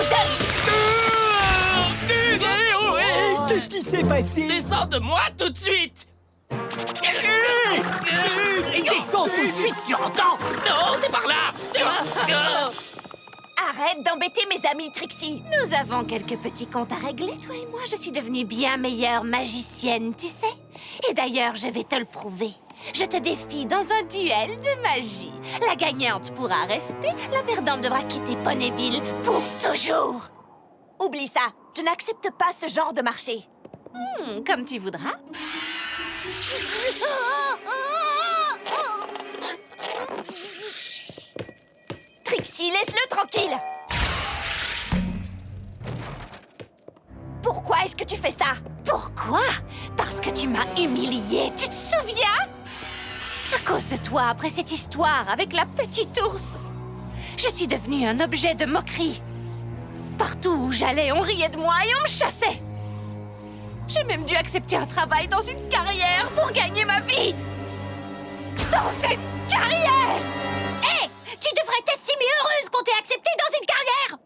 Qu'est-ce qui s'est passé? Descends de moi tout de suite! Descends tout de suite, tu entends? Non, c'est par là! Arrête d'embêter mes amis, Trixie! Nous avons quelques petits comptes à régler, toi et moi. Je suis devenue bien meilleure magicienne, tu sais. Et d'ailleurs, je vais te le prouver. Je te défie dans un duel de magie. La gagnante pourra rester, la perdante devra quitter Ponyville pour toujours. Oublie ça! Je n'accepte pas ce genre de marché. Comme tu voudras. Trixie, laisse-le tranquille! Pourquoi est-ce que tu fais ça? Pourquoi? Parce que tu m'as humiliée, tu te souviens? À cause de toi, après cette histoire avec la petite ours, je suis devenue un objet de moquerie. Partout où j'allais, on riait de moi et on me chassait. J'ai même dû accepter un travail dans une carrière pour gagner ma vie. Dans une carrière! Hé! Tu devrais t'estimer heureuse qu'on t'ait acceptée dans une carrière!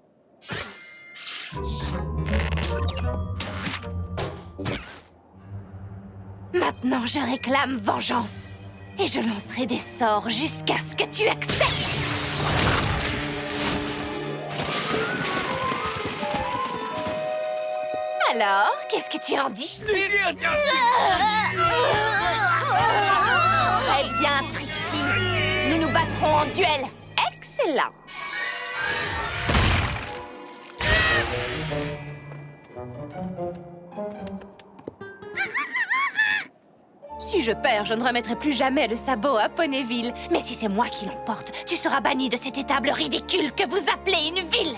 Maintenant, je réclame vengeance. Et je lancerai des sorts jusqu'à ce que tu acceptes. Alors, qu'est-ce que tu en dis? Très bien, Trixie. Nous nous battrons en duel. Excellent. Si je perds, je ne remettrai plus jamais le sabot à Ponyville. Mais si c'est moi qui l'emporte, tu seras banni de cette étable ridicule que vous appelez une ville.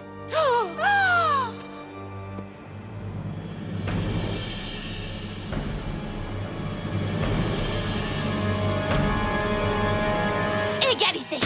Égalité.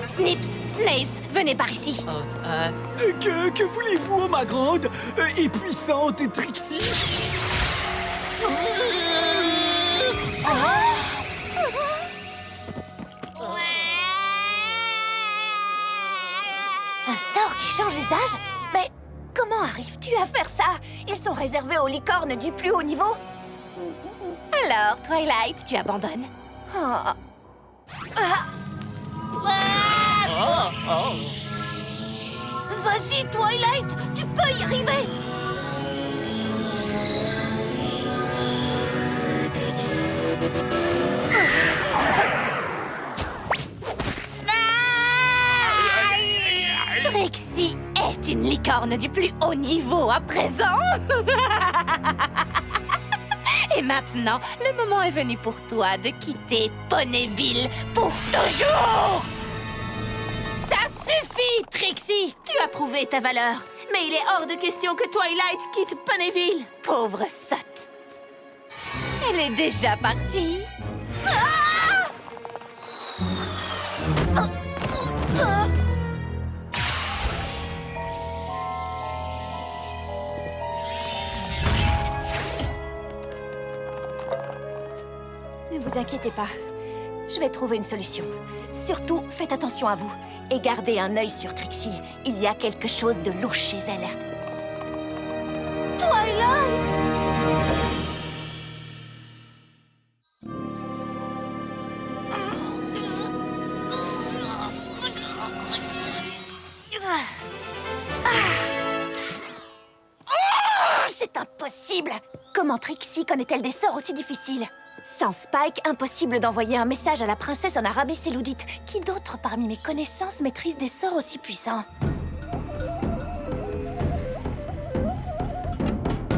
Snips, Snails, venez par ici. Que voulez-vous, ma grande et puissante Trixie? Un sort qui change les âges? Mais comment arrives-tu à faire ça? Ils sont réservés aux licornes du plus haut niveau. Alors, Twilight, tu abandonnes? Oh. Vas-y, Twilight, tu peux y arriver. Trixie est une licorne du plus haut niveau à présent. Et maintenant, le moment est venu pour toi de quitter Ponyville pour toujours. Ça suffit, Trixie. Tu as prouvé ta valeur, mais il est hors de question que Twilight quitte Ponyville. Pauvre sotte. Elle est déjà partie. vous inquiétez pas. Je vais trouver une solution. Surtout, faites attention à vous. Et gardez un œil sur Trixie. Il y a quelque chose de louche chez elle. Twilight! C'est impossible! Comment Trixie connaît-elle des sorts aussi difficiles? Sans Spike, impossible d'envoyer un message à la princesse en Arabie Saoudite. Qui d'autre parmi mes connaissances maîtrise des sorts aussi puissants?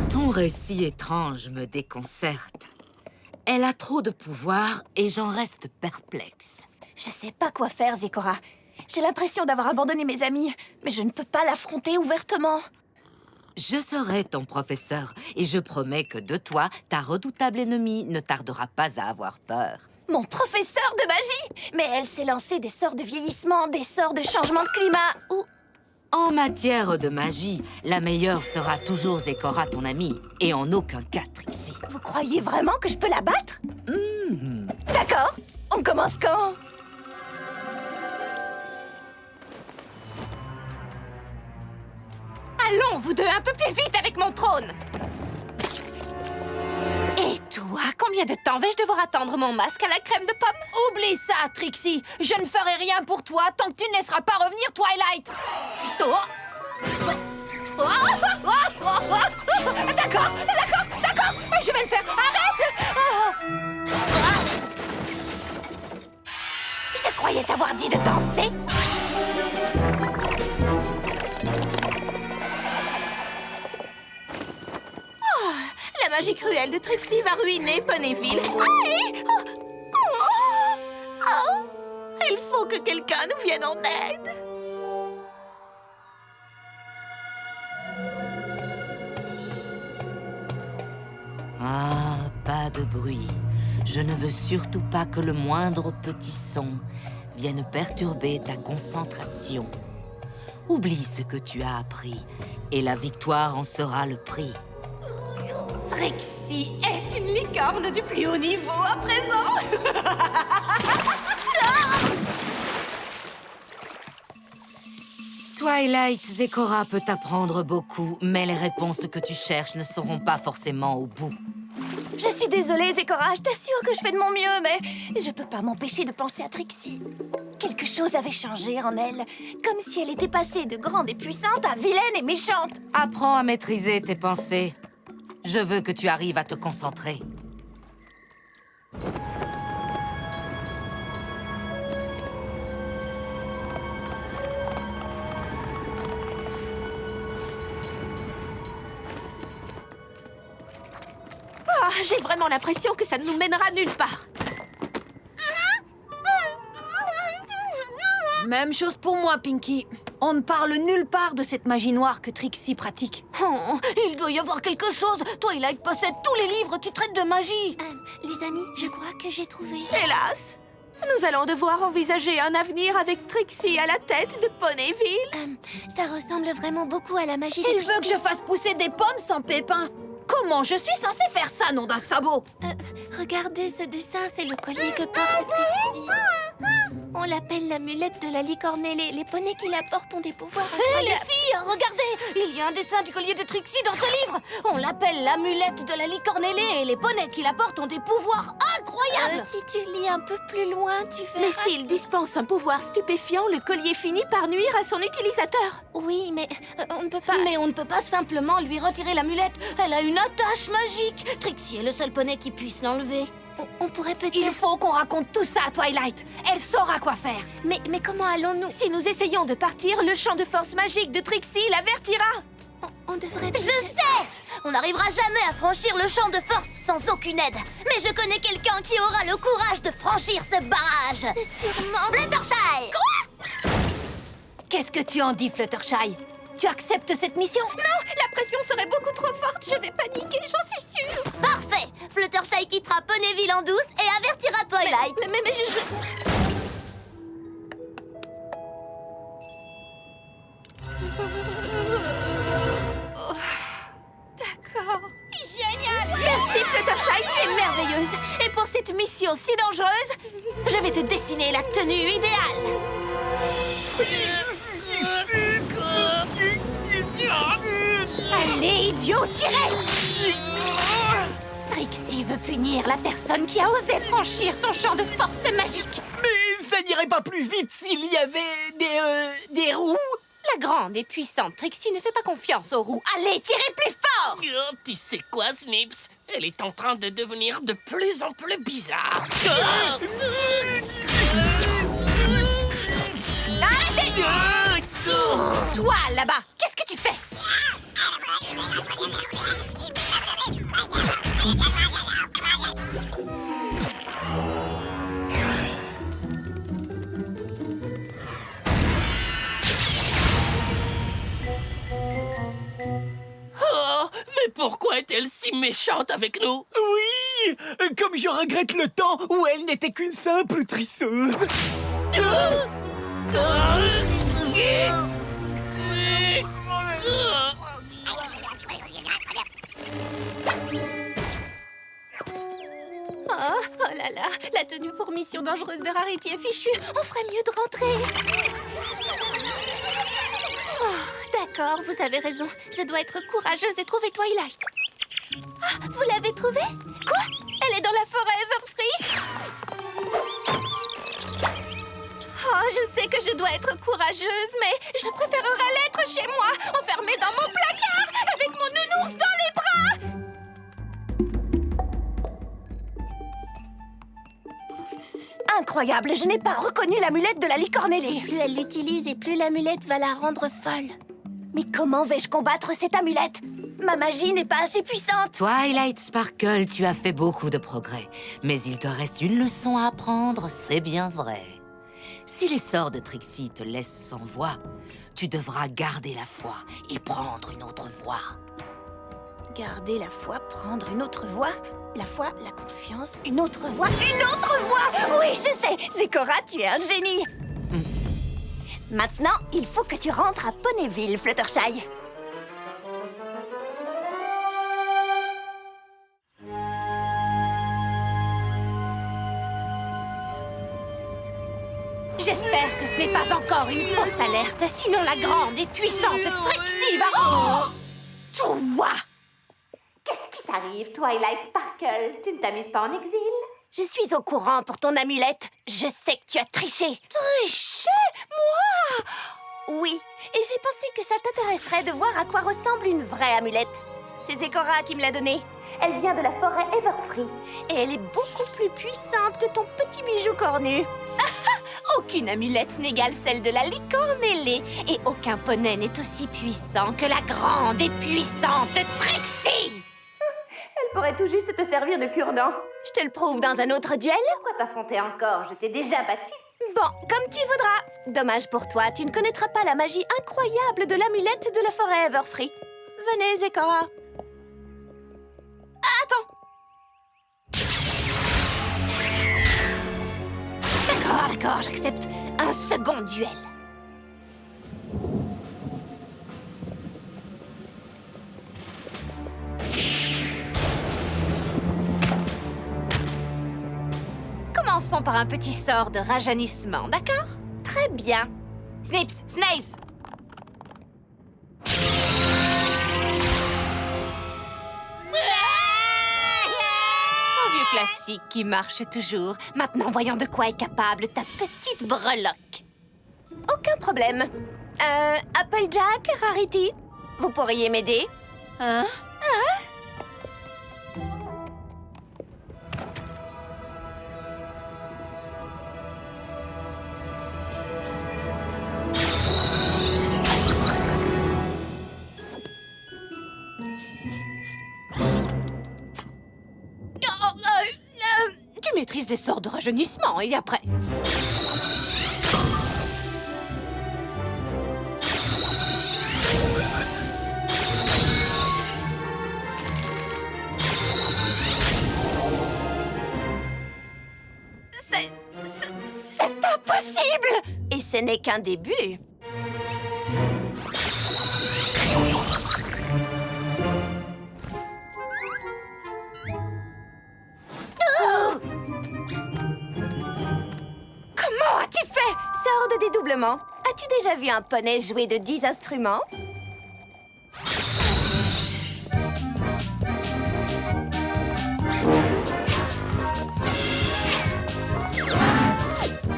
Ton récit étrange me déconcerte. Elle a trop de pouvoir et j'en reste perplexe. Je sais pas quoi faire, Zecora. J'ai l'impression d'avoir abandonné mes amis, mais je ne peux pas l'affronter ouvertement. Je serai ton professeur et je promets que de toi, ta redoutable ennemie ne tardera pas à avoir peur. Mon professeur de magie! Mais elle s'est lancée des sorts de vieillissement, des sorts de changement de climat, ou... En matière de magie, la meilleure sera toujours Zecora, ton amie, et en aucun cas Trixie. Vous croyez vraiment que je peux la battre? D'accord. On commence quand? Allons, vous deux, un peu plus vite avec mon trône! Et toi, combien de temps vais-je devoir attendre mon masque à la crème de pomme? Oublie ça, Trixie. Je ne ferai rien pour toi tant que tu ne laisseras pas revenir Twilight. D'accord. Je vais le faire. Arrête. Je croyais t'avoir dit de danser. La magie cruelle de Trixie va ruiner Ponyville. Aïe! Il faut que quelqu'un nous vienne en aide. Ah, pas de bruit. Je ne veux surtout pas que le moindre petit son vienne perturber ta concentration. Oublie ce que tu as appris et la victoire en sera le prix. Trixie est une licorne du plus haut niveau à présent. Twilight, Zecora peut t'apprendre beaucoup, mais les réponses que tu cherches ne seront pas forcément au bout. Je suis désolée, Zecora, je t'assure que je fais de mon mieux, mais je peux pas m'empêcher de penser à Trixie. Quelque chose avait changé en elle, comme si elle était passée de grande et puissante à vilaine et méchante. Apprends à maîtriser tes pensées. Je veux que tu arrives à te concentrer. J'ai vraiment l'impression que ça ne nous mènera nulle part. Même chose pour moi, Pinky. On ne parle nulle part de cette magie noire que Trixie pratique. Oh, il doit y avoir quelque chose. Twilight possède tous les livres qui traitent de magie. Les amis, je crois que j'ai trouvé. Hélas, nous allons devoir envisager un avenir avec Trixie à la tête de Ponyville. Ça ressemble vraiment beaucoup à la magie de Il Trixie. veut que je fasse pousser des pommes sans pépins. Comment je suis censée faire ça, nom d'un sabot? Regardez ce dessin, c'est le collier que porte Trixie. On l'appelle l'amulette de la licorne et les poneys qui la portent ont des pouvoirs Hé, les incroyables. filles, regardez! Il y a un dessin du collier de Trixie dans ce livre. On l'appelle l'amulette de la licorne ailée et les poneys qui la portent ont des pouvoirs incroyables. Si tu lis un peu plus loin, tu verras... Mais s'il dispense un pouvoir stupéfiant, le collier finit par nuire à son utilisateur. Oui, mais on ne peut pas... Mais on ne peut pas simplement lui retirer l'amulette. Elle a une attache magique. Trixie est le seul poney qui puisse l'enlever. On pourrait peut-être... Il faut qu'on raconte tout ça à Twilight. Elle saura quoi faire. Mais comment allons-nous? Si nous essayons de partir, le champ de force magique de Trixie l'avertira. On devrait... Je sais! On n'arrivera jamais à franchir le champ de force sans aucune aide. Mais je connais quelqu'un qui aura le courage de franchir ce barrage. C'est sûrement... Fluttershy! Qu'est-ce que tu en dis, Fluttershy? Tu acceptes cette mission? Non, la pression serait beaucoup trop forte. Je vais paniquer, j'en suis sûre. Parfait! Fluttershy quittera Ponyville en douce et avertira Twilight. Mais je... Merci Fluttershy, tu es merveilleuse. Et pour cette mission aussi dangereuse? Je vais te dessiner la tenue idéale. Allez, idiot, tirez! Trixie veut punir la personne qui a osé franchir son champ de force magique. Mais ça n'irait pas plus vite s'il y avait des roues? La grande et puissante Trixie ne fait pas confiance aux roues. Allez, tirez plus fort! Oh, tu sais quoi, Snips? Elle est en train de devenir de plus en plus bizarre. Arrêtez! Toi, là-bas, qu'est-ce que tu fais? Oh, mais pourquoi est-elle si méchante avec nous? Oui! Comme je regrette le temps où elle n'était qu'une simple trisseuse. Oh là là, la tenue pour mission dangereuse de Rarity est fichue. On ferait mieux de rentrer. Oh, d'accord, vous avez raison. Je dois être courageuse et trouver Twilight. Ah, vous l'avez trouvée? Quoi? Elle est dans la forêt Everfree? Oh, je sais que je dois être courageuse, mais je préférerais l'être chez moi, enfermée dans mon placard, avec mon nounours dans les bras. Incroyable, je n'ai pas reconnu l'amulette de la licornellée. Plus elle l'utilise et plus l'amulette va la rendre folle. Mais comment vais-je combattre cette amulette? Ma magie n'est pas assez puissante. Twilight Sparkle, tu as fait beaucoup de progrès. Mais il te reste une leçon à apprendre, c'est bien vrai. Si les sorts de Trixie te laissent sans voix, tu devras garder la foi et prendre une autre voie. Garder la foi, prendre une autre voie. La foi, la confiance, une autre voie. Une autre voie! Oui, je sais! Zécora, tu es un génie! Maintenant, il faut que tu rentres à Ponyville, Fluttershy. J'espère que ce n'est pas encore une fausse alerte, sinon la grande et puissante Trixie va... Oh! Toi! Qu'est-ce qui t'arrive, Twilight Sparkle? Tu ne t'amuses pas en exil? Je suis au courant pour ton amulette. Je sais que tu as triché. Triché? Moi? Oui, et j'ai pensé que ça t'intéresserait de voir à quoi ressemble une vraie amulette. C'est Zécora qui me l'a donnée. Elle vient de la forêt Everfree. Et elle est beaucoup plus puissante que ton petit bijou cornu. Aucune amulette n'égale celle de la licorne ailée. Et aucun poney n'est aussi puissant que la grande et puissante Trixie. Elle pourrait tout juste te servir de cure-dent. Je te le prouve dans un autre duel. Pourquoi t'affronter encore? Je t'ai déjà battu. Bon, comme tu voudras. Dommage pour toi, tu ne connaîtras pas la magie incroyable de l'amulette de la forêt Everfree. Venez, Zécora. Attends. D'accord, j'accepte un second duel. Commençons par un petit sort de rajeunissement, d'accord? Très bien. Snips, Snails! Un vieux classique qui marche toujours. Maintenant, voyons de quoi est capable ta petite breloque. Aucun problème. Applejack, Rarity, vous pourriez m'aider? Hein? Tu maîtrises les sorts de rajeunissement, et après? C'est impossible! Et ce n'est qu'un début. comment? As-tu déjà vu un poney jouer de 10 instruments?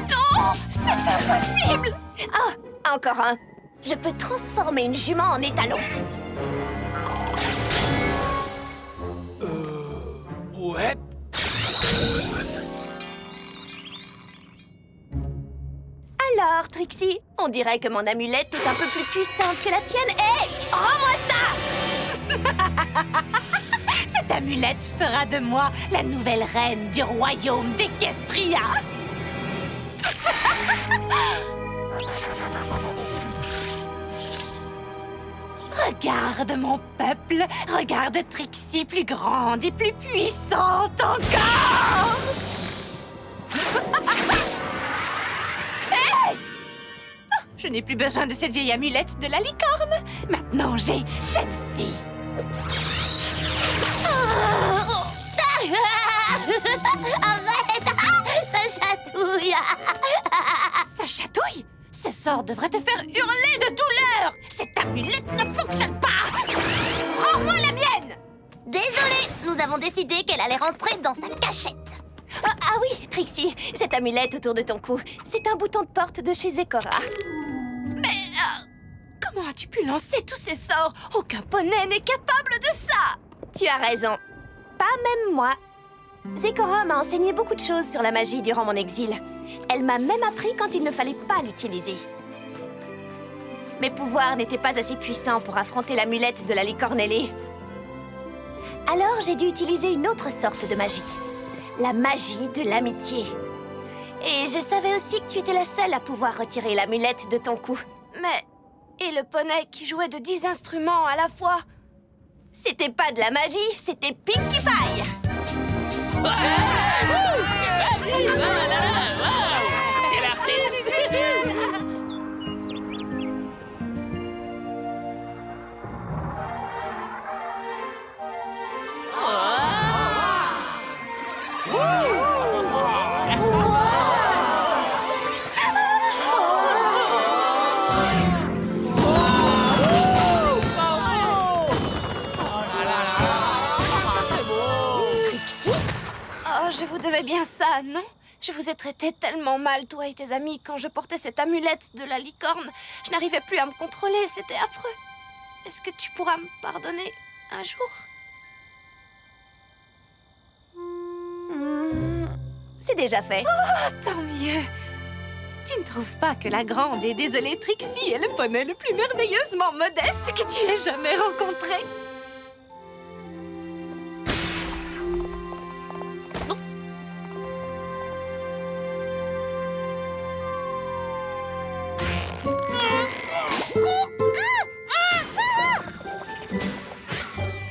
Non! C'est impossible! Ah, encore un. Je peux transformer une jument en étalon. Ouais. Alors, Trixie, on dirait que mon amulette est un peu plus puissante que la tienne. Hé, rends-moi ça! Cette amulette fera de moi la nouvelle reine du royaume d'Equestria. Regarde mon peuple, regarde Trixie plus grande et plus puissante encore. Hey! Oh, je n'ai plus besoin de cette vieille amulette de la licorne. Maintenant, j'ai celle-ci. Arrête! Ça chatouille! Ça chatouille? Ce sort devrait te faire hurler de douleur. Cette amulette ne fonctionne pas. Rends-moi la mienne. Désolée, nous avons décidé qu'elle allait rentrer dans sa cachette. Ah oui, Trixie, cette amulette autour de ton cou, c'est un bouton de porte de chez Zecora. Mais comment as-tu pu lancer tous ces sorts? Aucun poney n'est capable de ça. Tu as raison. Pas même moi. Zecora m'a enseigné beaucoup de choses sur la magie durant mon exil. Elle m'a même appris quand il ne fallait pas l'utiliser. Mes pouvoirs n'étaient pas assez puissants pour affronter l'amulette de la licorne ailée. Alors j'ai dû utiliser une autre sorte de magie. La magie de l'amitié. Et je savais aussi que tu étais la seule à pouvoir retirer l'amulette de ton cou. Mais... et le poney qui jouait de 10 instruments à la fois? C'était pas de la magie, c'était Pinkie Pie! Quel artiste! Oh, je vous devais bien ça, non? Je vous ai traité tellement mal, toi et tes amis, quand je portais cette amulette de la licorne. Je n'arrivais plus à me contrôler, c'était affreux. Est-ce que tu pourras me pardonner un jour? C'est déjà fait. Oh, tant mieux. Tu ne trouves pas que la grande et désolée Trixie est le poney le plus merveilleusement modeste que tu aies jamais rencontré?